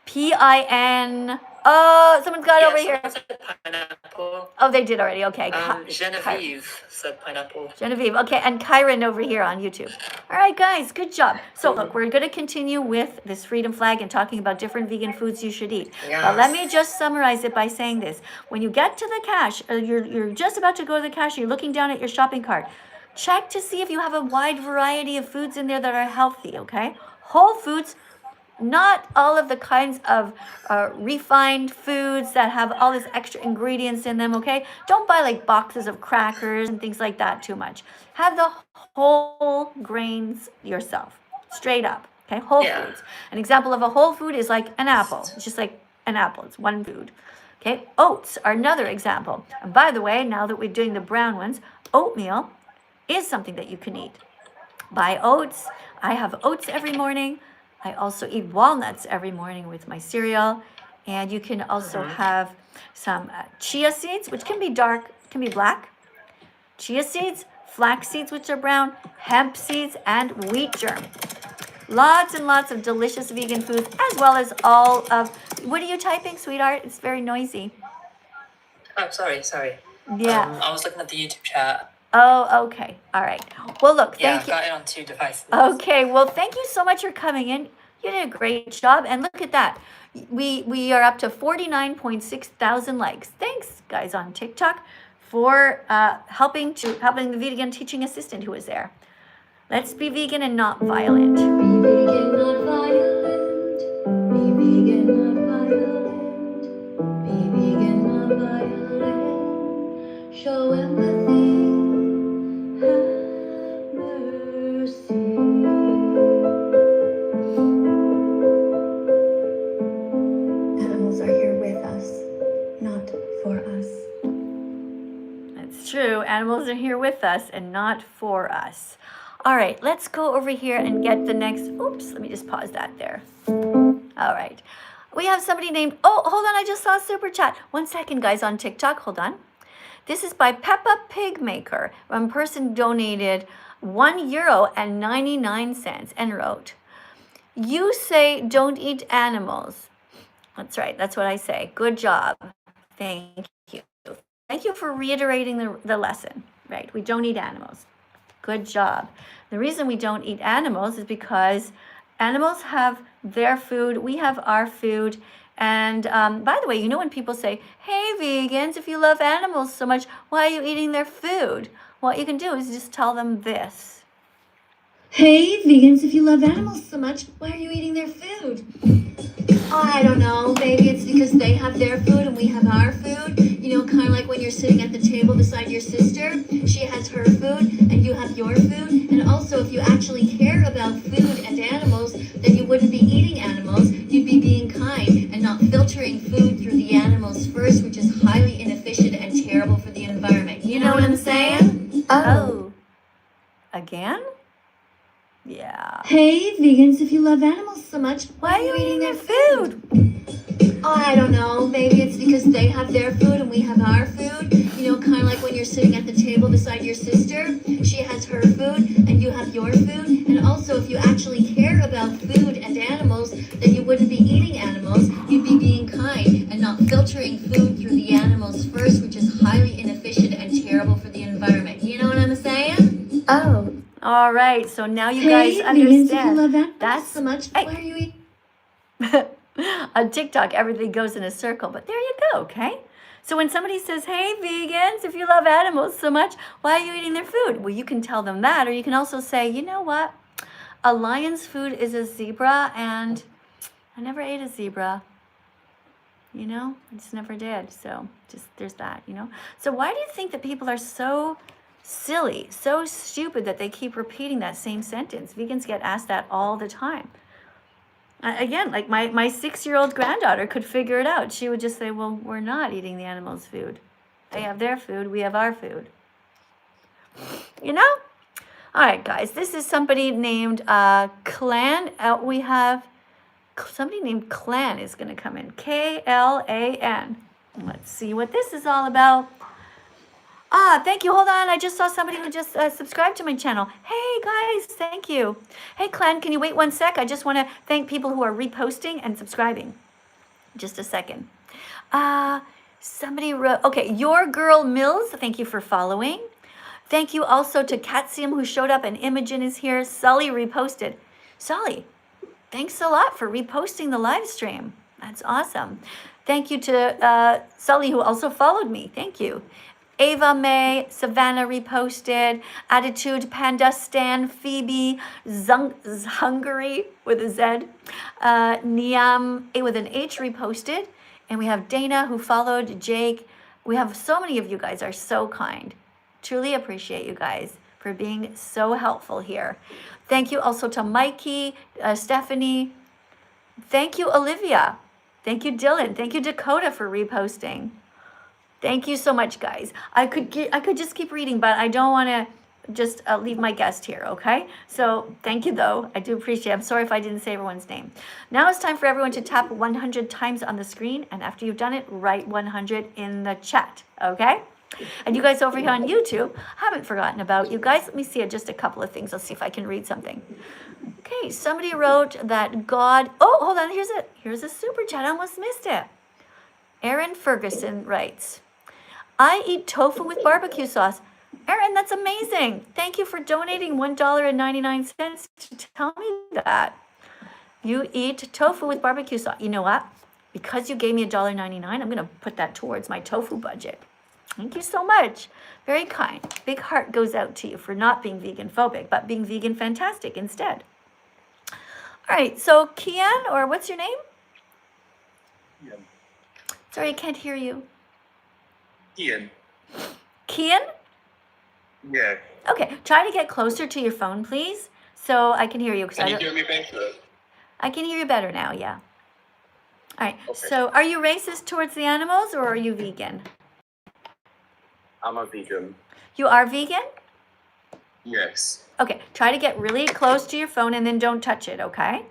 P-I-N. Oh, someone's got it over here. Someone said pineapple. Oh, they did already. Okay. Genevieve said pineapple. Genevieve. Okay, and Kyron over here on YouTube. All right, guys, good job. So look, we're going to continue with this freedom flag and talking about different vegan foods you should eat. But let me just summarize it by saying this. When you get to the cash, you're just about to go to the cash, you're looking down at your shopping cart. Check to see if you have a wide variety of foods in there that are healthy, okay? Whole foods, not all of the kinds of refined foods that have all this extra ingredients in them, okay? Don't buy like boxes of crackers and things like that too much. Have the whole grains yourself, straight up, okay? Whole foods. An example of a whole food is like an apple. It's just like an apple. It's one food, okay? Oats are another example. And by the way, now that we're doing the brown ones, oatmeal is something that you can eat. Buy oats. I have oats every morning. I also eat walnuts every morning with my cereal. And you can also have some chia seeds, which can be dark, can be black. Chia seeds, flax seeds, which are brown, hemp seeds, and wheat germ. Lots and lots of delicious vegan foods, as well as all of... What are you typing, sweetheart? It's very noisy. Oh, sorry. Yeah. I was looking at the YouTube chat. Oh, okay. All right. Well, look, thank you. Yeah, I got it on 2 devices. Okay, well, thank you so much for coming in. You did a great job. And look at that. We are up to 49.6 thousand likes. Thanks, guys, on TikTok for helping the vegan teaching assistant who was there. Let's be vegan and not violent. Be vegan, not violent. Be vegan, not violent. Be vegan, not violent. Show empathy. Have mercy. Animals are here with us, not for us. That's true. Animals are here with us and not for us. All right, let's go over here and get the next. Oops, let me just pause that there. All right. We have somebody named, oh, hold on, I just saw a super chat. 1 second, guys, on TikTok. Hold on. This is by Peppa Pig Maker. One person donated €1.99 and wrote, "You say don't eat animals." That's right. That's what I say. Good job. Thank you. Thank you for reiterating the lesson. Right. We don't eat animals. Good job. The reason we don't eat animals is because animals have their food. We have our food. And by the way, you know when people say, hey, vegans, if you love animals so much, why are you eating their food? What you can do is just tell them this. Hey, vegans, if you love animals so much, why are you eating their food? I don't know. Maybe it's because they have their food and we have our food. You know, kind of like when you're sitting at the table beside your sister. She has her food and you have your food. And also, if you actually care about food and animals, then you wouldn't be eating animals. You'd be being kind and not filtering food through the animals first, which is highly inefficient and terrible for the environment. You know what I'm saying? Oh. Again? Yeah. Hey, vegans, if you love animals so much, Why are you eating their food? I don't know. Maybe it's because they have their food and we have our food. You know, kind of like when you're sitting at the table beside your sister. She has her food and you have your food. And also, if you actually care about food and animals, then you wouldn't be eating animals. You'd be being kind and not filtering food through the animals first, which is highly inefficient and terrible for the environment. You know what I'm saying? Oh. All right. So now you Hey, guys vegans, if you understand. love animals That's so much, Hey. why are you eating? On TikTok, everything goes in a circle, but there you go, okay? So when somebody says, hey, vegans, if you love animals so much, why are you eating their food? Well, you can tell them that, or you can also say, you know what? A lion's food is a zebra, and I never ate a zebra. You know, I just never did. So just there's that, you know? So why do you think that people are so silly, so stupid that they keep repeating that same sentence? Vegans get asked that all the time. Again, like my 6-year-old granddaughter could figure it out. She would just say, well, we're not eating the animals' food. They have their food, we have our food. You know? All right, guys, this is somebody named Clan. We have somebody named Clan is going to come in. Klan. Let's see what this is all about. Thank you. Hold on. I just saw somebody who just subscribed to my channel. Hey, guys, thank you. Hey, Clan, can you wait 1 sec? I just want to thank people who are reposting and subscribing. Just a second. Somebody wrote, okay, Your Girl Mills, thank you for following. Thank you also to Katsium, who showed up, and Imogen is here. Sully reposted. Sully, thanks a lot for reposting the live stream. That's awesome. Thank you to Sully, who also followed me. Thank you. Ava May, Savannah reposted. Attitude, Panda Stan, Phoebe, Hungary with a Z. Niam with an H reposted. And we have Dana who followed, Jake. We have so many of you guys are so kind. Truly appreciate you guys for being so helpful here. Thank you also to Mikey, Stephanie. Thank you, Olivia. Thank you, Dylan. Thank you, Dakota, for reposting. Thank you so much, guys. I could just keep reading, but I don't want to just leave my guest here, okay? So thank you, though. I do appreciate it. I'm sorry if I didn't say everyone's name. Now it's time for everyone to tap 100 times on the screen, and after you've done it, write 100 in the chat, okay? And you guys over here on YouTube, haven't forgotten about you guys. Let me see just a couple of things. Let's see if I can read something. Okay, somebody wrote that God... Oh, hold on. Here's a super chat. I almost missed it. Aaron Ferguson writes, I eat tofu with barbecue sauce. Aaron, that's amazing. Thank you for donating $1.99 to tell me that. You eat tofu with barbecue sauce. You know what? Because you gave me $1.99, I'm going to put that towards my tofu budget. Thank you so much. Very kind. Big heart goes out to you for not being vegan phobic, but being vegan fantastic instead. All right, so Kian, or what's your name? Ian. Sorry, I can't hear you. Ian. Kian? Yeah. Okay, try to get closer to your phone, please, so I can hear you. Can you hear me better? I can hear you better now, yeah. All right, Okay. so are you racist towards the animals, or are you vegan? I'm a vegan. You are vegan? Yes. Okay, try to get really close to your phone and then don't touch it, okay?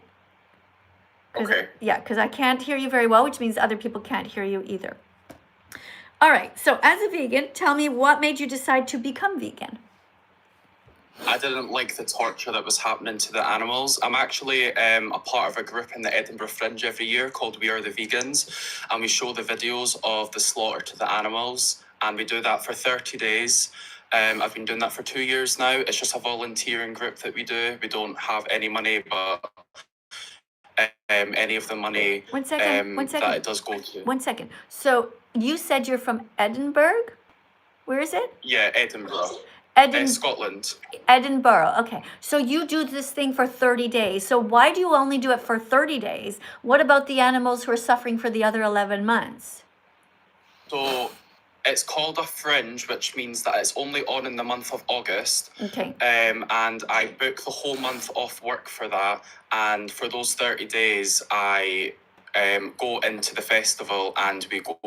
Okay. Yeah, because I can't hear you very well, which means other people can't hear you either. All right, so as a vegan, tell me what made you decide to become vegan? I didn't like the torture that was happening to the animals. I'm actually a part of a group in the Edinburgh Fringe every year called We Are the Vegans, and we show the videos of the slaughter to the animals, and we do that for 30 days. I've been doing that for 2 years now. It's just a volunteering group that we do. We don't have any money, but any of the money One second. that it does go to. 1 second. So you said you're from Edinburgh? Where is it? Yeah, Edinburgh. Scotland. Edinburgh. Okay. So you do this thing for 30 days. So why do you only do it for 30 days? What about the animals who are suffering for the other 11 months? So it's called a fringe, which means that it's only on in the month of August. Okay. And I book the whole month off work for that. And for those 30 days, I go into the festival and we go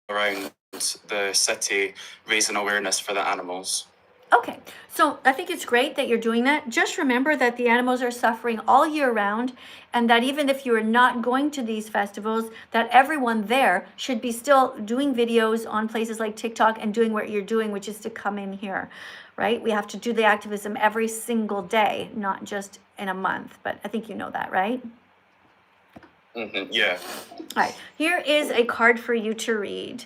around the city raising awareness for the animals. Okay, so I think it's great that you're doing that. Just remember that the animals are suffering all year round, and that even if you are not going to these festivals, that everyone there should be still doing videos on places like TikTok and doing what you're doing, which is to come in here, right? We have to do the activism every single day, not just in a month, but I think you know that, right? Mm-hmm, yeah. All right, here is a card for you to read.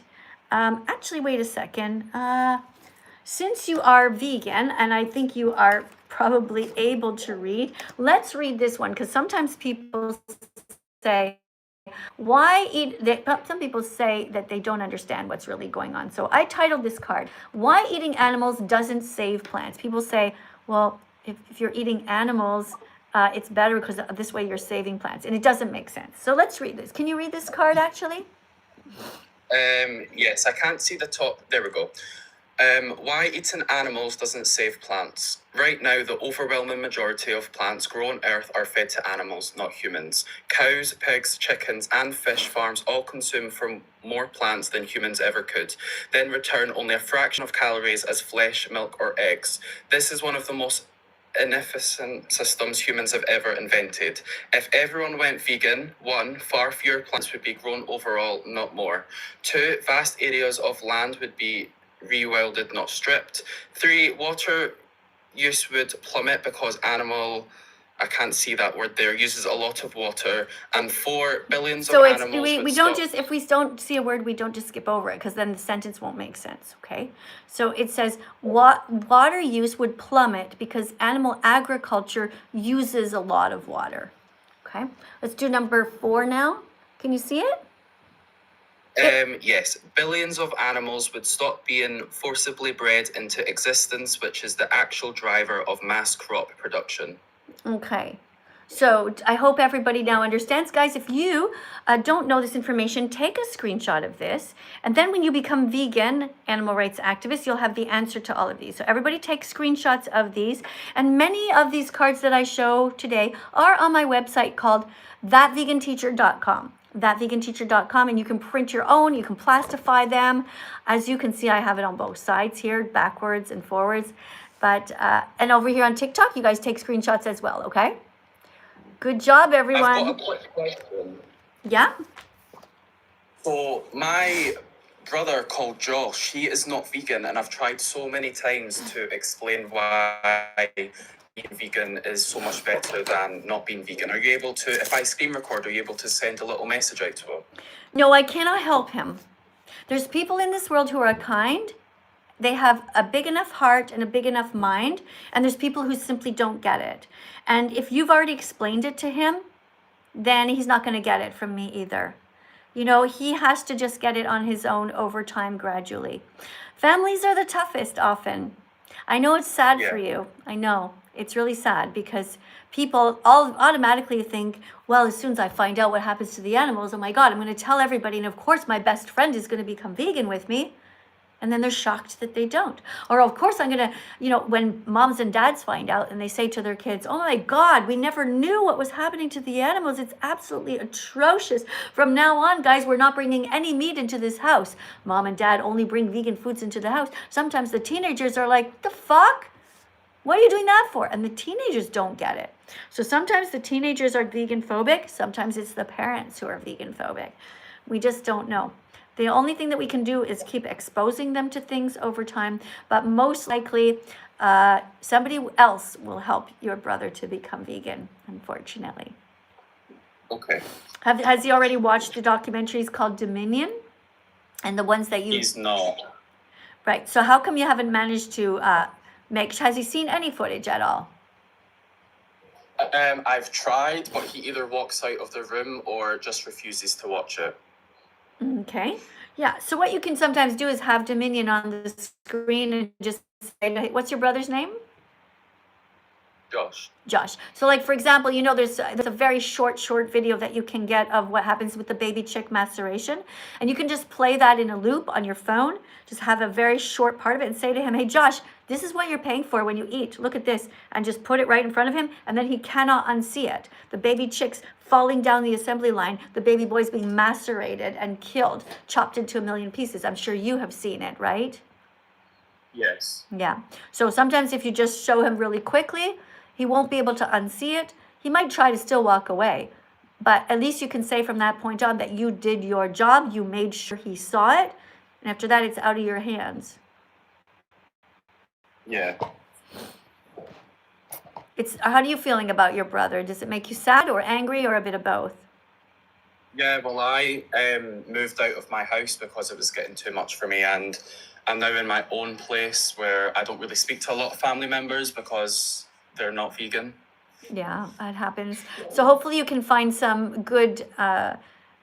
Actually, wait a second. Since you are vegan, and I think you are probably able to read, let's read this one, because sometimes people say, why eat, some people say that they don't understand what's really going on. So I titled this card, Why Eating Animals Doesn't Save Plants. People say, well, if you're eating animals, it's better because this way you're saving plants. And it doesn't make sense. So let's read this. Can you read this card, actually? Yes, I can't see the top. There we go. Why eating animals doesn't save plants. Right now, the overwhelming majority of plants grown on Earth are fed to animals, not humans. Cows, pigs, chickens, and fish farms all consume from more plants than humans ever could, then return only a fraction of calories as flesh, milk, or eggs. This is one of the most inefficient systems humans have ever invented. If everyone went vegan, 1, far fewer plants would be grown overall, not more. 2, vast areas of land would be rewilded, not stripped. 3, water use would plummet because I can't see that word there, uses a lot of water. And 4, billions So of it's animals we would don't stop. just, if we don't see a word, we don't just skip over it, because then the sentence won't make sense. Okay, so it says water use would plummet because animal agriculture uses a lot of water. Okay, let's do number 4 now. Can you see it? Yes, billions of animals would stop being forcibly bred into existence, which is the actual driver of mass crop production. Okay, so I hope everybody now understands. Guys, if you don't know this information, take a screenshot of this. And then when you become vegan animal rights activists, you'll have the answer to all of these. So everybody take screenshots of these. And many of these cards that I show today are on my website called thatveganteacher.com. thatveganteacher.com, and you can print your own, you can plastify them. As you can see, I have it on both sides here, backwards and forwards. But and over here on TikTok, you guys take screenshots as well, okay? Good job, everyone. I've got a quick question. Yeah? So my brother called Josh, he is not vegan, and I've tried so many times to explain why being vegan is so much better than not being vegan. Are you able to, if I screen record, are you able to send a little message out to him? No, I cannot help him. There's people in this world who are kind. They have a big enough heart and a big enough mind, and there's people who simply don't get it. And if you've already explained it to him, then he's not going to get it from me either. You know, he has to just get it on his own over time, gradually. Families are the toughest often. I know it's sad for you. I know. It's really sad because people all automatically think, well, as soon as I find out what happens to the animals, oh my God, I'm going to tell everybody. And of course, my best friend is going to become vegan with me. And then they're shocked that they don't. Or of course I'm gonna, you know, when moms and dads find out and they say to their kids, oh my God, we never knew what was happening to the animals. It's absolutely atrocious. From now on, guys, we're not bringing any meat into this house. Mom and dad only bring vegan foods into the house. Sometimes the teenagers are like, the fuck? What are you doing that for? And the teenagers don't get it. So sometimes the teenagers are vegan phobic. Sometimes it's the parents who are vegan phobic. We just don't know. The only thing that we can do is keep exposing them to things over time, but most likely somebody else will help your brother to become vegan, unfortunately. Okay. Has he already watched the documentaries called Dominion? And the ones that you... He's not. Right, so how come you haven't managed to has he seen any footage at all? I've tried, but he either walks out of the room or just refuses to watch it. Okay. Yeah. So what you can sometimes do is have Dominion on the screen and just say, what's your brother's name? Josh. So like, for example, you know, there's a very short video that you can get of what happens with the baby chick maceration. And you can just play that in a loop on your phone. Just have a very short part of it and say to him, hey, Josh, this is what you're paying for when you eat. Look at this. And just put it right in front of him. And then he cannot unsee it. The baby chicks falling down the assembly line. The baby boys being macerated and killed, chopped into a million pieces. I'm sure you have seen it, right? Yes. Yeah. So sometimes if you just show him really quickly, he won't be able to unsee it. He might try to still walk away. But at least you can say from that point on that you did your job. You made sure he saw it. And after that, it's out of your hands. Yeah. How are you feeling about your brother? Does it make you sad or angry or a bit of both? Yeah, well, I moved out of my house because it was getting too much for me. And I'm now in my own place where I don't really speak to a lot of family members because they're not vegan. Yeah, that happens. So hopefully you can find some good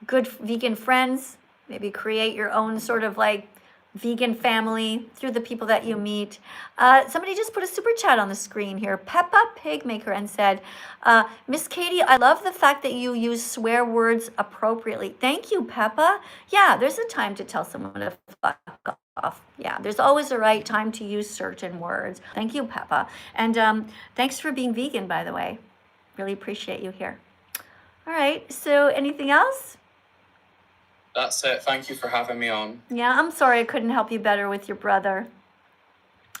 vegan friends. Maybe create your own sort of like vegan family through the people that you meet. Somebody just put a super chat on the screen here. Peppa Pigmaker and said, Miss Katie, I love the fact that you use swear words appropriately. Thank you, Peppa. Yeah, there's a time to tell someone to fuck off. Yeah, there's always a right time to use certain words. Thank you, Peppa. And thanks for being vegan, by the way. Really appreciate you here. All right, so anything else? That's it. Thank you for having me on. Yeah, I'm sorry I couldn't help you better with your brother.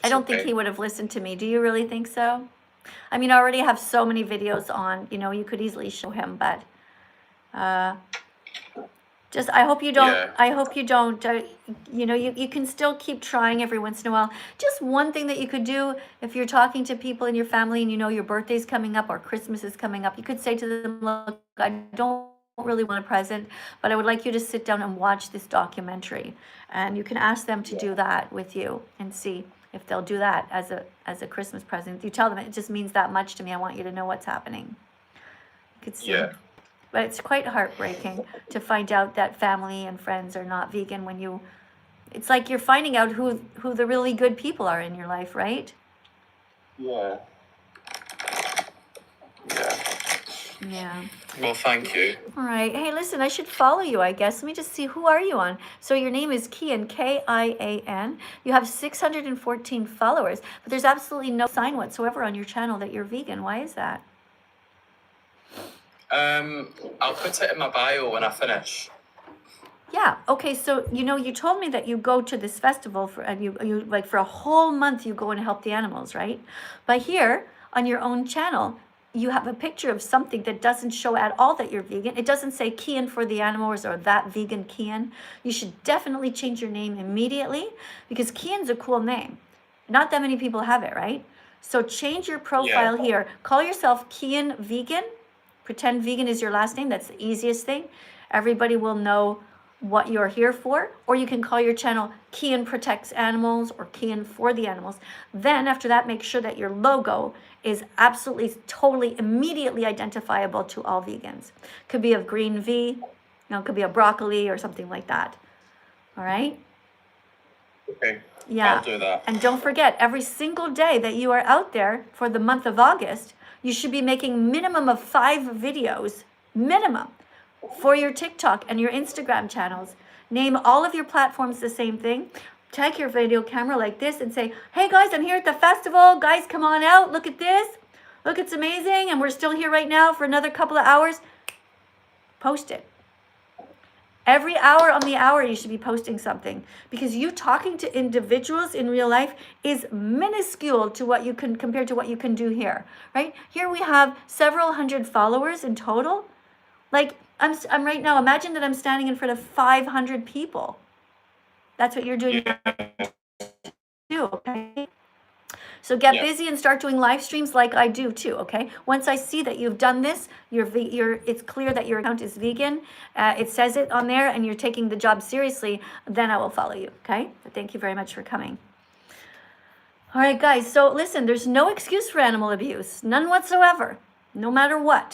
I don't think okay. he would have listened to me. Do you really think so? I mean, I already have so many videos on, you know, you could easily show him, but just, I hope you don't, Yeah. I hope you don't, you know, you can still keep trying every once in a while. Just one thing that you could do if you're talking to people in your family and you know your birthday's coming up or Christmas is coming up, you could say to them, look, I don't really want a present, but I would like you to sit down and watch this documentary. And you can ask them to do that with you and see if they'll do that as a Christmas present. You tell them, it just means that much to me. I want you to know what's happening. You could see. Yeah. But it's quite heartbreaking to find out that family and friends are not vegan when you, it's like you're finding out who the really good people are in your life, right? Yeah. Yeah. Yeah. Well, thank you. All right. Hey, listen, I should follow you, I guess. Let me just see, who are you on? So your name is Kian, Kian. You have 614 followers, but there's absolutely no sign whatsoever on your channel that you're vegan. Why is that? I'll put it in my bio when I finish. Yeah. Okay. So, you know, you told me that you go to this festival and you like for a whole month you go and help the animals, right? But here on your own channel, you have a picture of something that doesn't show at all that you're vegan. It doesn't say Kian for the animals or that vegan Kian. You should definitely change your name immediately because Kian's a cool name. Not that many people have it, right? So change your profile here. Call yourself Kian Vegan. Pretend vegan is your last name. That's the easiest thing. Everybody will know what you're here for. Or you can call your channel Kian Protects Animals or Kian for the Animals. Then after that, make sure that your logo is absolutely, totally, immediately identifiable to all vegans. Could be of green V, you know, it could be a broccoli or something like that. All right? Okay. Yeah. I'll do that. And don't forget, every single day that you are out there for the month of August, you should be making minimum of 5 videos, minimum, for your TikTok and your Instagram channels. Name all of your platforms the same thing. Take your video camera like this and say, hey guys, I'm here at the festival. Guys, come on out. Look at this. Look, it's amazing. And we're still here right now for another couple of hours. Post it. Every hour on the hour, you should be posting something because you talking to individuals in real life is minuscule to what you can, compared to what you can do here, right? Here we have several hundred followers in total. Like I'm right now, imagine that I'm standing in front of 500 people. That's what you're doing too, okay? So get busy and start doing live streams like I do too, okay? Once I see that you've done this, it's clear that your account is vegan, it says it on there and you're taking the job seriously, then I will follow you, okay? But thank you very much for coming. All right, guys, so listen, there's no excuse for animal abuse, none whatsoever, no matter what.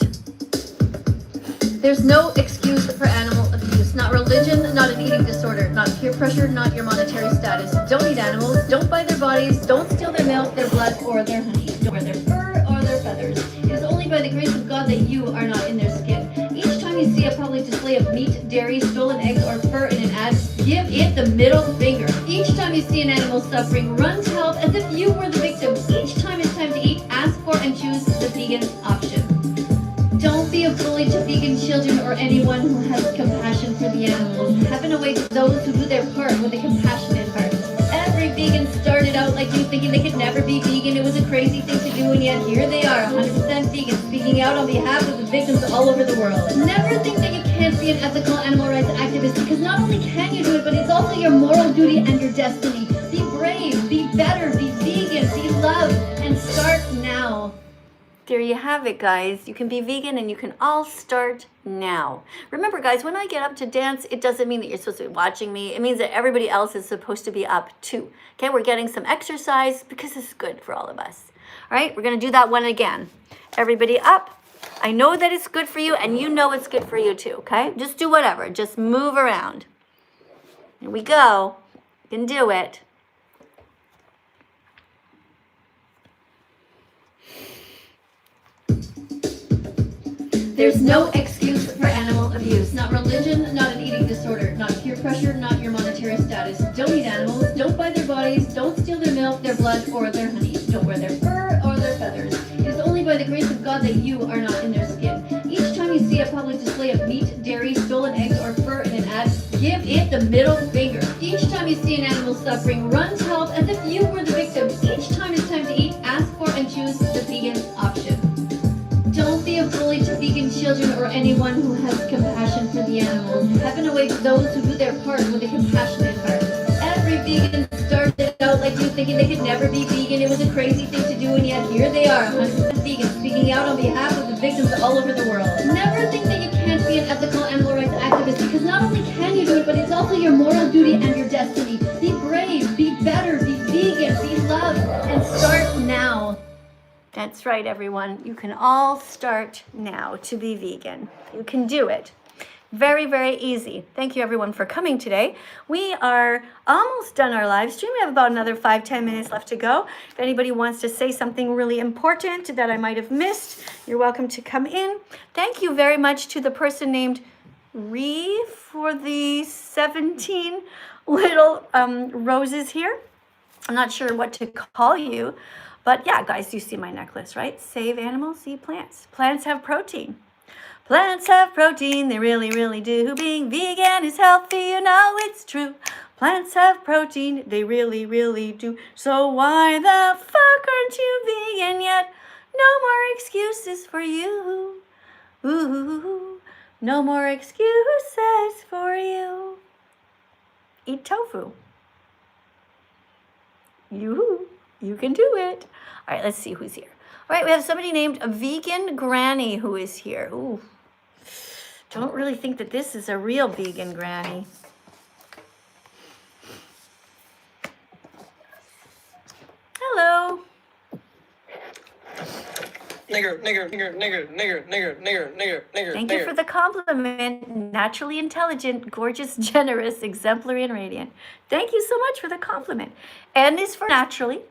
There's no excuse for animal abuse. Not religion, not an eating disorder, not peer pressure, not your monetary status. Don't eat animals, don't buy their bodies, don't steal their milk, their blood, or their honey. Don't wear their fur or their feathers. It is only by the grace of God that you are not in their skin. Each time you see a public display of meat, dairy, stolen eggs, or fur in an ad, give it the middle finger. Each time you see an animal suffering, run to help as if you were the victim. Each time it's time to eat, ask for and choose the vegan option. Don't be a bully to vegan children or anyone who has compassion for the animals. Heaven awaits those who do their part with a compassionate heart. Every vegan started out like you, thinking they could never be vegan. It was a crazy thing to do, and yet here they are, 100% vegan, speaking out on behalf of the victims all over the world. Never think that you can't be an ethical animal rights activist, because not only can you do it, but it's also your moral duty and your destiny. Be brave, be better, be vegan, be loved, and start now. There you have it, guys. You can be vegan and you can all start now. Remember, guys, when I get up to dance, it doesn't mean that you're supposed to be watching me. It means that everybody else is supposed to be up too. Okay, we're getting some exercise because it's good for all of us. All right, we're going to do that one again. Everybody up. I know that it's good for you and you know it's good for you too, okay? Just do whatever. Just move around. Here we go. You can do it. There's no excuse for animal abuse. Not religion, not an eating disorder, not peer pressure, not your monetary status. Don't eat animals, don't buy their bodies, don't steal their milk, their blood, or their honey. Don't wear their fur or their feathers. It is only by the grace of God that you are not in their skin. Each time you see a public display of meat, dairy, stolen eggs, or fur in an ad, give it the middle finger. Each time you see an animal suffering, run to help as if you were the victim. Each time it's time to eat, ask for and choose the vegan children, or anyone who has compassion for the animals. Heaven awaits those who do their part with a compassionate heart. Every vegan started out like you, thinking they could never be vegan. It was a crazy thing to do, and yet here they are, 100% vegan, speaking out on behalf of the victims all over the world. Never think that you can't be an ethical animal rights activist, because not only can you do it, but it's also your moral duty and your destiny. Be brave, be better, be vegan, be loved, and start now. That's right, everyone. You can all start now to be vegan. You can do it. Very, very easy. Thank you, everyone, for coming today. We are almost done our live stream. We have about another 5-10 minutes left to go. If anybody wants to say something really important that I might have missed, you're welcome to come in. Thank you very much to the person named Ree for the 17 little roses here. I'm not sure what to call you. But yeah, guys, you see my necklace, right? Save animals, eat plants. Plants have protein. Plants have protein, they really, really do. Being vegan is healthy, you know it's true. Plants have protein, they really, really do. So why the fuck aren't you vegan yet? No more excuses for you. Ooh, no more excuses for you. Eat tofu. You can do it. All right, let's see who's here. All right, we have somebody named Vegan Granny who is here. Ooh, don't really think that this is a real vegan granny. Hello. Nigger. Thank you for the compliment. Naturally intelligent, gorgeous, generous, exemplary, and radiant. Thank you so much for the compliment. N is for naturally.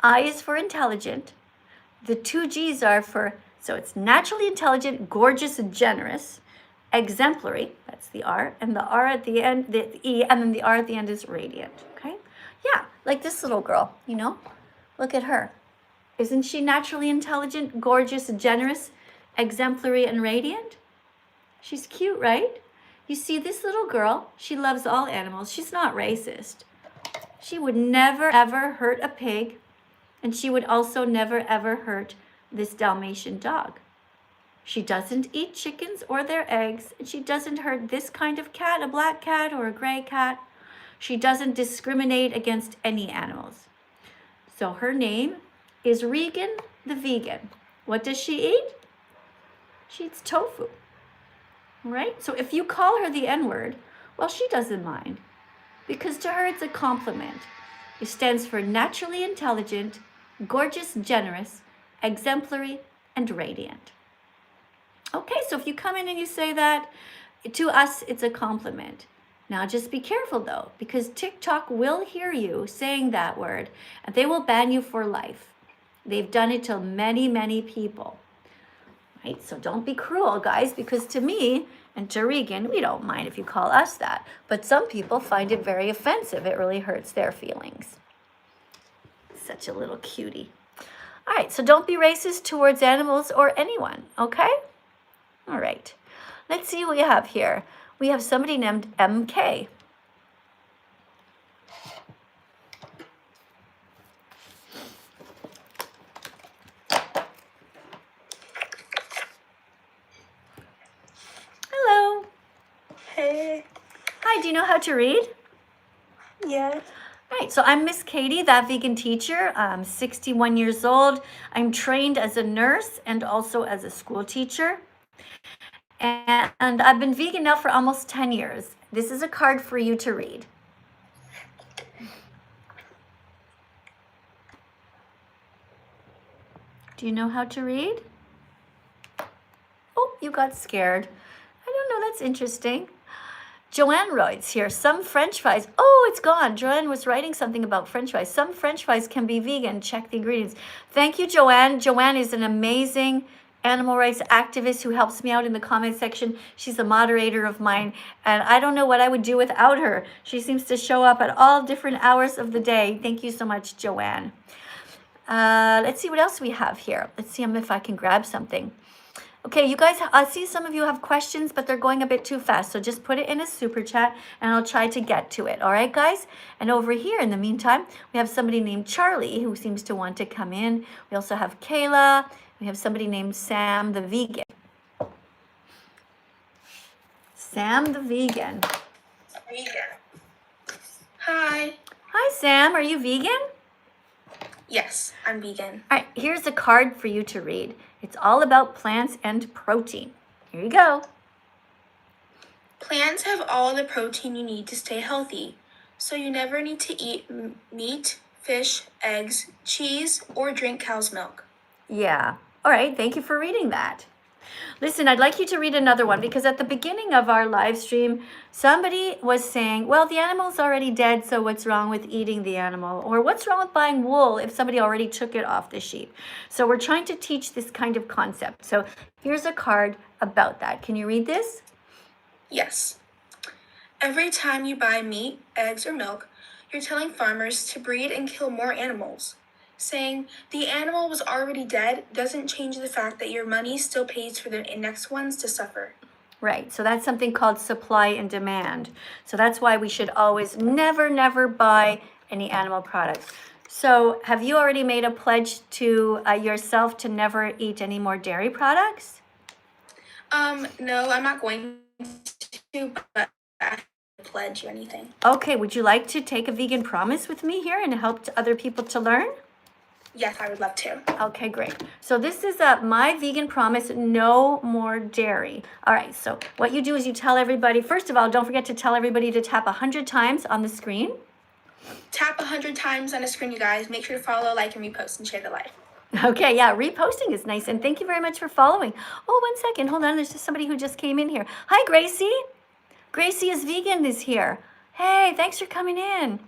I is for intelligent. The 2 G's are for, so it's naturally intelligent, gorgeous, and generous. Exemplary, that's the R, and the R at the end, the E, and then the R at the end is radiant, okay? Yeah, like this little girl, you know? Look at her. Isn't she naturally intelligent, gorgeous, generous, exemplary, and radiant? She's cute, right? You see, this little girl, she loves all animals. She's not racist. She would never, ever hurt a pig, and she would also never, ever hurt this Dalmatian dog. She doesn't eat chickens or their eggs, and she doesn't hurt this kind of cat, a black cat or a gray cat. She doesn't discriminate against any animals. So her name is Regan the vegan. What does she eat? She eats tofu, right? So if you call her the N-word, well, she doesn't mind, because to her it's a compliment. It stands for naturally intelligent, gorgeous, generous, exemplary, and radiant. Okay, so if you come in and you say that, to us, it's a compliment. Now just be careful though, because TikTok will hear you saying that word, and they will ban you for life. They've done it to many, many people. Right? So don't be cruel, guys, because to me and to Regan, we don't mind if you call us that. But some people find it very offensive. It really hurts their feelings. Such a little cutie. All right, so don't be racist towards animals or anyone, okay? All right, let's see what we have here. We have somebody named MK. Hello. Hey. Hi, do you know how to read? Yeah. All right, so I'm Miss Katie, that vegan teacher. I'm 61 years old. I'm trained as a nurse and also as a school teacher. And I've been vegan now for almost 10 years. This is a card for you to read. Do you know how to read? Oh, you got scared. I don't know, that's interesting. Joanne writes here, some French fries. Oh, it's gone. Joanne was writing something about French fries. Some French fries can be vegan. Check the ingredients. Thank you, Joanne. Joanne is an amazing animal rights activist who helps me out in the comment section. She's a moderator of mine, and I don't know what I would do without her. She seems to show up at all different hours of the day. Thank you so much, Joanne. Let's see what else we have here. Let's see if I can grab something. Okay, you guys, I see some of you have questions, but they're going a bit too fast. So just put it in a super chat and I'll try to get to it. All right, guys? And over here, in the meantime, we have somebody named Charlie who seems to want to come in. We also have Kayla. We have somebody named Sam the vegan. All Sam the vegan. Hi. Hi, Sam. Are you vegan? Yes, I'm vegan. All right, here's a card for you to read. It's all about plants and protein. Here you go. Plants have all the protein you need to stay healthy, so you never need to eat meat, fish, eggs, cheese, or drink cow's milk. Yeah. All right, thank you for reading that. Listen, I'd like you to read another one because at the beginning of our live stream, somebody was saying, well, the animal's already dead, so what's wrong with eating the animal? Or what's wrong with buying wool if somebody already took it off the sheep? So we're trying to teach this kind of concept. So here's a card about that. Can you read this? Yes. Every time you buy meat, eggs, or milk, you're telling farmers to breed and kill more animals. Saying the animal was already dead doesn't change the fact that your money still pays for the next ones to suffer. Right, so that's something called supply and demand. So that's why we should always never buy any animal products. So have you already made a pledge to yourself to never eat any more dairy products? No, I'm not going to, but I pledge you anything. Okay, would you like to take a vegan promise with me here and help other people to learn? Yes, I would love to. Okay, great. So this is my vegan promise, no more dairy. All right, so what you do is you tell everybody, first of all, don't forget to tell everybody to tap 100 times on the screen. Tap 100 times on the screen, you guys. Make sure to follow, like, and repost and share the live. Okay, yeah, reposting is nice. And thank you very much for following. Oh, 1 second. Hold on. There's just somebody who just came in here. Hi, Gracie. Gracie is vegan is here. Hey, thanks for coming in.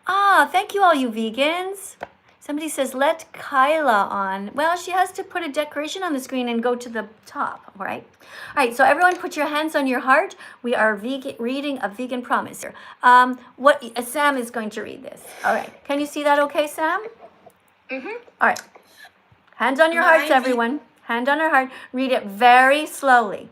Ah, thank you all you vegans. Somebody says, let Kyla on. Well, she has to put a decoration on the screen and go to the top, all right? All right, so everyone put your hands on your heart. We are reading a vegan promise here. Sam is going to read this. All right, can you see that okay, Sam? Mm-hmm. All right. Hands on your hearts, everyone. Hand on our heart. Read it very slowly.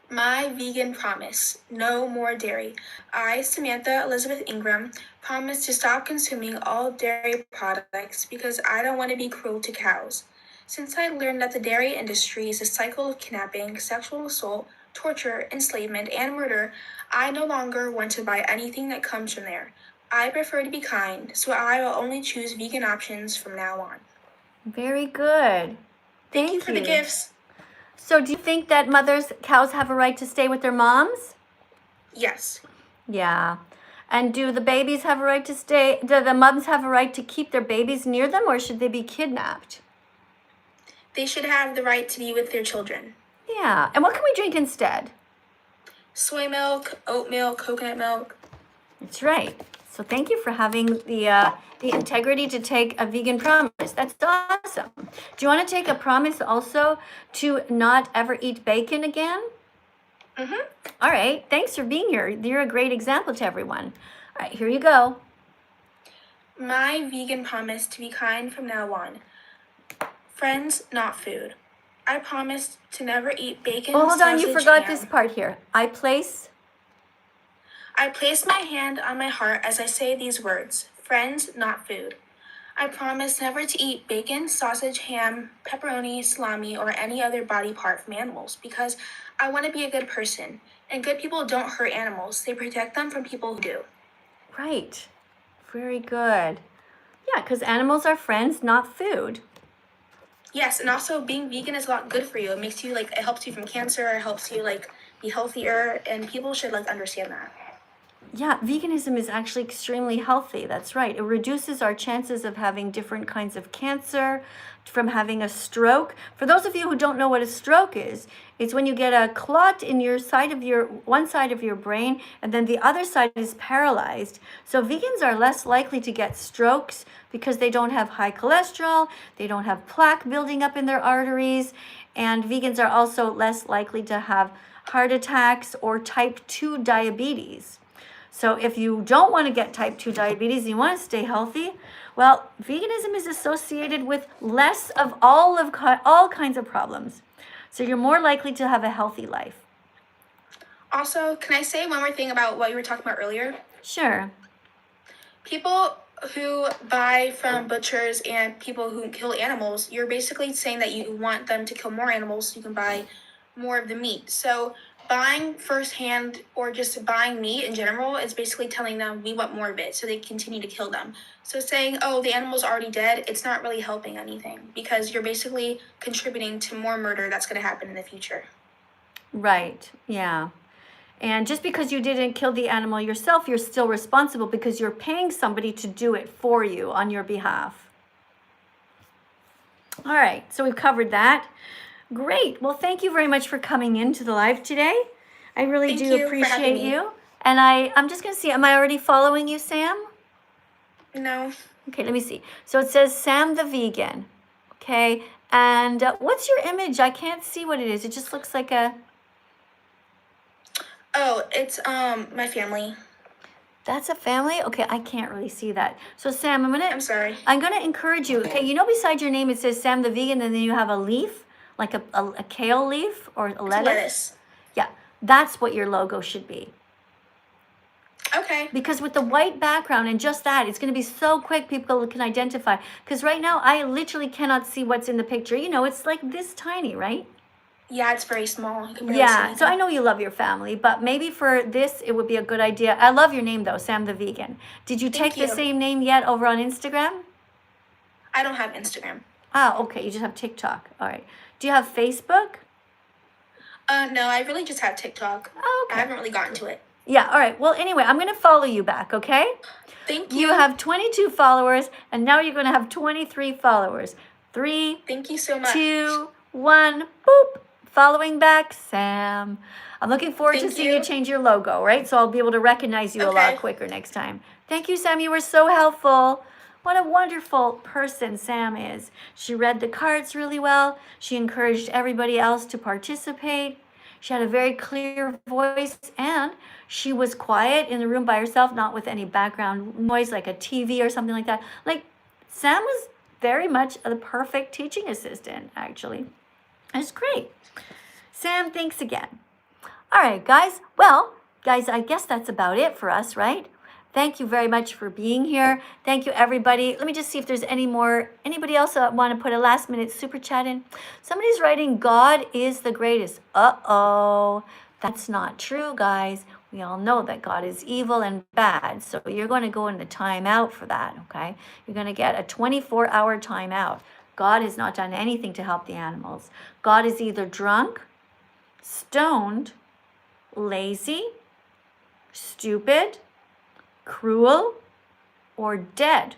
My vegan promise, no more dairy. I, Samantha Elizabeth Ingram, promise to stop consuming all dairy products because I don't want to be cruel to cows. Since I learned that the dairy industry is a cycle of kidnapping, sexual assault, torture, enslavement, and murder, I no longer want to buy anything that comes from there. I prefer to be kind, so I will only choose vegan options from now on. Very good. Thank you for the gifts. So do you think that cows have a right to stay with their moms? Yes. Yeah. And do the babies have a right to stay? Do the moms have a right to keep their babies near them, or should they be kidnapped? They should have the right to be with their children. Yeah. And what can we drink instead? Soy milk, oat milk, coconut milk. That's right. So thank you for having the integrity to take a vegan promise. That's awesome. Do you want to take a promise also to not ever eat bacon again? Mm-hmm. All right. Thanks for being here. You're a great example to everyone. All right, here you go. My vegan promise to be kind from now on. Friends, not food. I promise to never eat bacon, Oh, hold on. You sausage, forgot ham. this part here. I place my hand on my heart as I say these words. Friends, not food. I promise never to eat bacon, sausage, ham, pepperoni, salami, or any other body part from animals because I want to be a good person. And good people don't hurt animals. They protect them from people who do. Right. Very good. Yeah, because animals are friends, not food. Yes, and also being vegan is a lot good for you. It makes you it helps you from cancer, it helps you be healthier, and people should understand that. Yeah, veganism is actually extremely healthy. That's right. It reduces our chances of having different kinds of cancer, from having a stroke. For those of you who don't know what a stroke is, it's when you get a clot in one side of your brain, and then the other side is paralyzed. So vegans are less likely to get strokes because they don't have high cholesterol, they don't have plaque building up in their arteries, and vegans are also less likely to have heart attacks or type 2 diabetes. So if you don't want to get type 2 diabetes and you want to stay healthy, well, veganism is associated with less of all kinds of problems. So you're more likely to have a healthy life. Also, can I say one more thing about what you were talking about earlier? Sure. People who buy from butchers and people who kill animals, you're basically saying that you want them to kill more animals so you can buy more of the meat. So buying firsthand or just buying meat in general is basically telling them we want more of it, so they continue to kill them. So saying, oh, the animal's already dead, it's not really helping anything because you're basically contributing to more murder that's going to happen in the future. Right, yeah. And just because you didn't kill the animal yourself, you're still responsible because you're paying somebody to do it for you on your behalf. All right, so we've covered that. Great. Well, thank you very much for coming into the live today. I really Thank do you for having appreciate me. you. And I'm just going to see, am I already following you, Sam? No. Okay, let me see. So it says Sam the Vegan. Okay, and what's your image? I can't see what it is. It just looks like a... Oh, it's my family. That's a family? Okay, I can't really see that. So Sam, I'm sorry. I'm gonna encourage you. Okay, you know beside your name it says Sam the Vegan, and then you have a leaf, like a kale leaf or a lettuce. Lettuce. Yeah, that's what your logo should be. Okay. Because with the white background and just that, it's gonna be so quick people can identify. Because right now I literally cannot see what's in the picture. You know, it's like this tiny, right? Yeah, it's very small. You can barely see Yeah, anything. so I know you love your family, but maybe for this, it would be a good idea. I love your name though, Sam the Vegan. Did you take Thank the you. same name yet over on Instagram? I don't have Instagram. Ah, okay, you just have TikTok. All right. Do you have Facebook? No, I really just have TikTok. Oh, I okay. haven't really gotten to it. Yeah, all right. Well, anyway, I'm going to follow you back, okay? Thank you. You have 22 followers, and now you're going to have 23 followers. 3, Thank you so much. 2, 1, boop. Following back, Sam. I'm looking forward to Thank seeing you you. change your logo, right? So I'll be able to recognize you a lot Okay. quicker next time. Thank you, Sam. You were so helpful. What a wonderful person Sam is. She read the cards really well. She encouraged everybody else to participate. She had a very clear voice, and she was quiet in the room by herself, not with any background noise like a TV or something like that. Like, Sam was very much the perfect teaching assistant, actually. It's great. Sam, thanks again. All right, guys. Well, guys, I guess that's about it for us, right? Thank you very much for being here. Thank you, everybody. Let me just see if there's anybody else that want to put a last minute super chat in. Somebody's writing, God is the greatest. Uh-oh. That's not true, guys. We all know that God is evil and bad. So you're going to go into timeout for that, okay? You're going to get a 24-hour timeout. God has not done anything to help the animals. God is either drunk, stoned, lazy, stupid, cruel, or dead.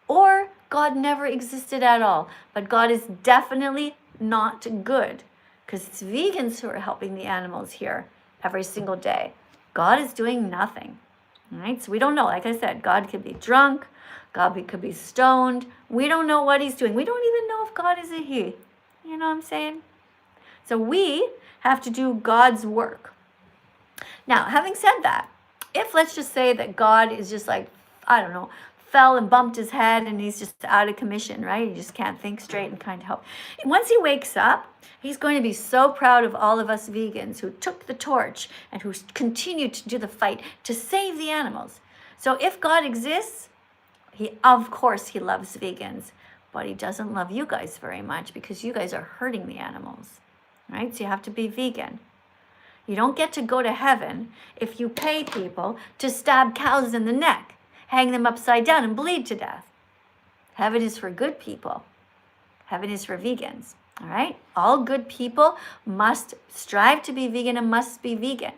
Or God never existed at all. But God is definitely not good, because it's vegans who are helping the animals here every single day. God is doing nothing. All right? So we don't know. Like I said, God could be drunk. God could be stoned. We don't know what he's doing. We don't even know if God is a he. You know what I'm saying? So we have to do God's work. Now, having said that, if let's just say that God is just like, I don't know, fell and bumped his head and he's just out of commission, right? He just can't think straight and kind of help. Once he wakes up, he's going to be so proud of all of us vegans who took the torch and who continued to do the fight to save the animals. So if God exists, of course he loves vegans, but he doesn't love you guys very much because you guys are hurting the animals, right? So you have to be vegan. You don't get to go to heaven if you pay people to stab cows in the neck, hang them upside down, and bleed to death. Heaven is for good people. Heaven is for vegans, all right? All good people must strive to be vegan and must be vegan.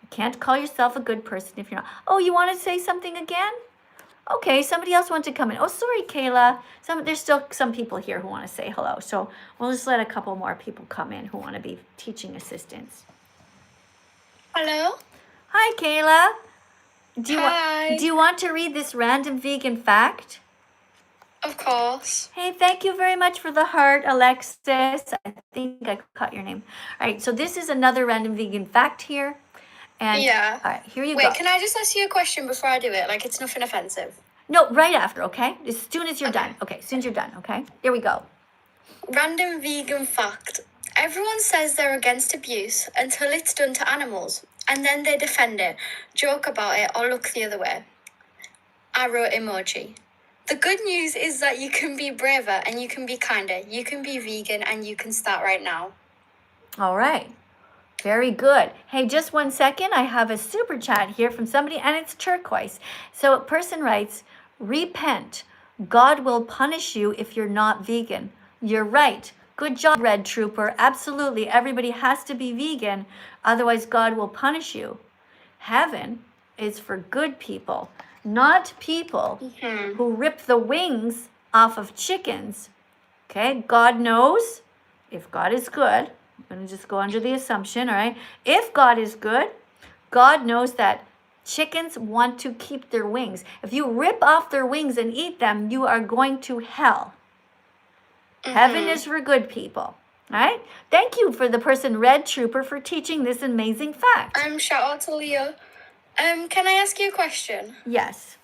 You can't call yourself a good person if you're not. Oh, you want to say something again? Okay, somebody else wants to come in. Oh, sorry, Kayla. There's still some people here who want to say hello. So we'll just let a couple more people come in who want to be teaching assistants. Hello? Hi, Kayla. Hi. Do you want to read this random vegan fact? Of course. Hey, thank you very much for the heart, Alexis. I think I caught your name. All right, so this is another random vegan fact here. And, Yeah. All right, here you go. Wait, can I just ask you a question before I do it? Like, it's nothing offensive. No, right after, okay? As soon as you're done. Okay, as soon as you're done, okay? Here we go. Random vegan fact. Everyone says they're against abuse until it's done to animals, and then they defend it, joke about it, or look the other way. Arrow emoji. The good news is that you can be braver and you can be kinder. You can be vegan and you can start right now. All right. Very good. Hey, just 1 second. I have a super chat here from somebody, and it's turquoise. So a person writes, repent. God will punish you if you're not vegan. You're right. Good job, Red Trooper. Absolutely. Everybody has to be vegan. Otherwise, God will punish you. Heaven is for good people, not people who rip the wings off of chickens. Okay? God knows if God is good. I'm going to just go under the assumption, all right? If God is good, God knows that chickens want to keep their wings. If you rip off their wings and eat them, you are going to hell. Heaven is for good people. All right? Thank you for the person, Red Trooper, for teaching this amazing fact. Shout out to Leo. Can I ask you a question? Yes.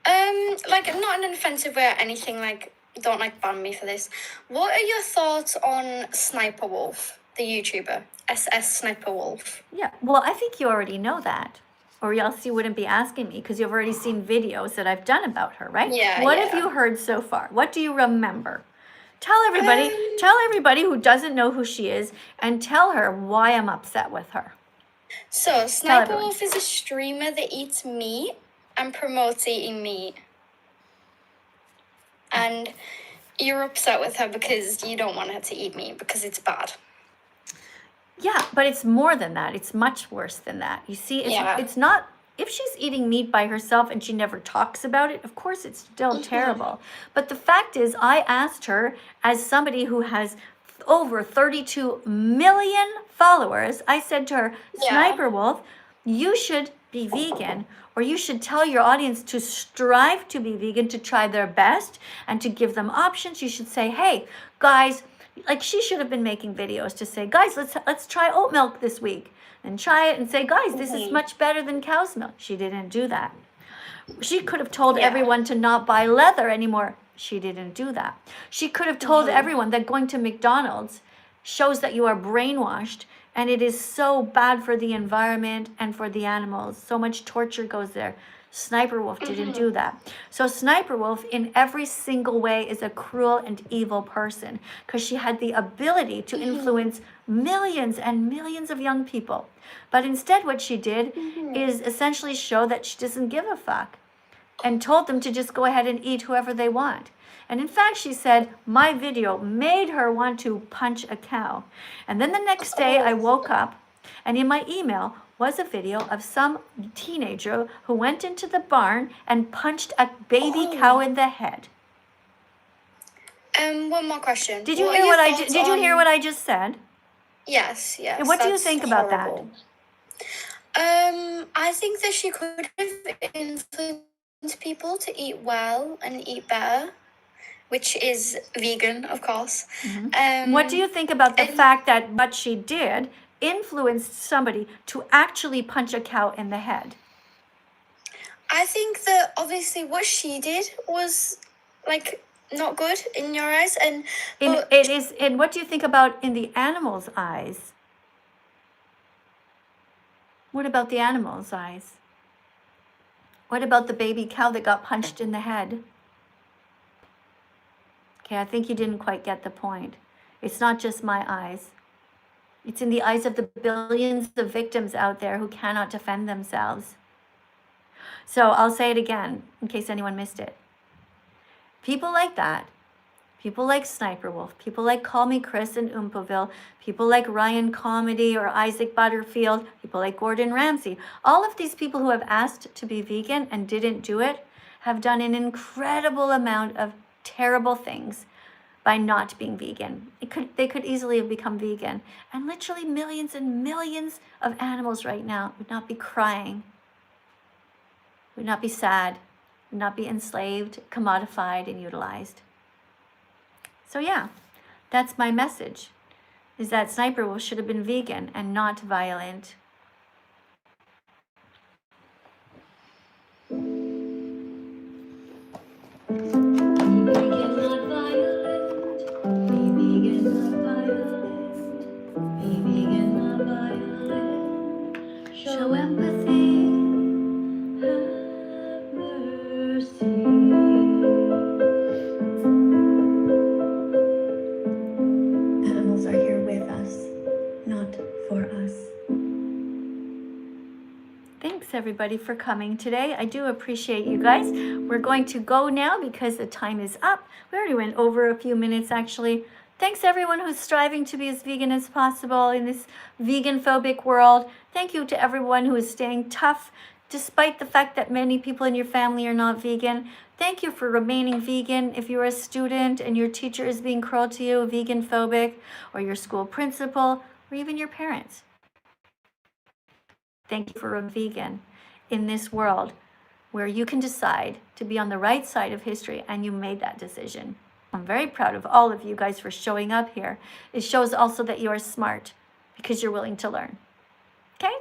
Like, not in an offensive way or anything, like, don't, like, ban me for this. What are your thoughts on Sniper Wolf, the YouTuber? SS Sniper Wolf. Yeah, well, I think you already know that. Or else you wouldn't be asking me, because you've already seen videos that I've done about her, right? Yeah, What yeah. have you heard so far? What do you remember? Tell everybody who doesn't know who she is, and tell her why I'm upset with her. So, Sniper everyone. Wolf is a streamer that eats meat and promotes eating meat. And you're upset with her because you don't want her to eat meat because it's bad. Yeah, but it's more than that. It's much worse than that. You see, it's not, if she's eating meat by herself and she never talks about it, of course it's still terrible. But the fact is, I asked her, as somebody who has over 32 million followers, I said to her, Sniper Wolf, you should be vegan, or you should tell your audience to strive to be vegan, to try their best, and to give them options. You should say, hey, guys, like she should have been making videos to say, guys, let's try oat milk this week, and try it and say, guys, this is much better than cow's milk. She didn't do that. She could have told everyone to not buy leather anymore. She didn't do that. She could have told everyone that going to McDonald's shows that you are brainwashed, and it is so bad for the environment and for the animals. So much torture goes there. Sniper Wolf didn't do that. So Sniper Wolf, in every single way, is a cruel and evil person, because she had the ability to influence millions and millions of young people. But instead what she did is essentially show that she doesn't give a fuck, and told them to just go ahead and eat whoever they want. And in fact, she said, my video made her want to punch a cow. And then the next day I woke up, and in my email was a video of some teenager who went into the barn and punched a baby cow in the head. One more question. Did you hear what I just said? Yes. And what do you think about that? I think that she could have influenced people to eat well and eat better, which is vegan, of course. What do you think about the fact that what she did influenced somebody to actually punch a cow in the head? I think that obviously what she did was like not good in your eyes, and And what do you think about in the animal's eyes? What about the animal's eyes? What about the baby cow that got punched in the head? Okay, I think you didn't quite get the point. It's not just my eyes. It's in the eyes of the billions of victims out there who cannot defend themselves. So I'll say it again in case anyone missed it. People like that, people like Sniper Wolf, people like Call Me Chris in Oompaville, people like Ryan Comedy or Isaac Butterfield, people like Gordon Ramsay, all of these people who have asked to be vegan and didn't do it have done an incredible amount of terrible things by not being vegan. They could easily have become vegan. And literally millions and millions of animals right now would not be crying, would not be sad, would not be enslaved, commodified, and utilized. So yeah, that's my message, is that Sniper Wolf should have been vegan and not violent. Show empathy, have mercy. Animals are here with us, not for us. everybody for coming today. I do appreciate you guys. We're going to go now because the time is up. We already went over a few minutes actually. Thanks everyone who's striving to be as vegan as possible in this vegan-phobic world. Thank you to everyone who is staying tough despite the fact that many people in your family are not vegan. Thank you for remaining vegan. If you're a student and your teacher is being cruel to you, vegan-phobic, or your school principal, or even your parents. Thank you for remaining vegan in this world where you can decide to be on the right side of history, and you made that decision. I'm very proud of all of you guys for showing up here. It shows also that you are smart because you're willing to learn. Okay?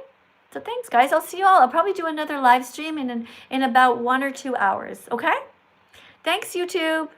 So thanks, guys. I'll see you all. I'll probably do another live stream in about 1 or 2 hours. Okay? Thanks, YouTube.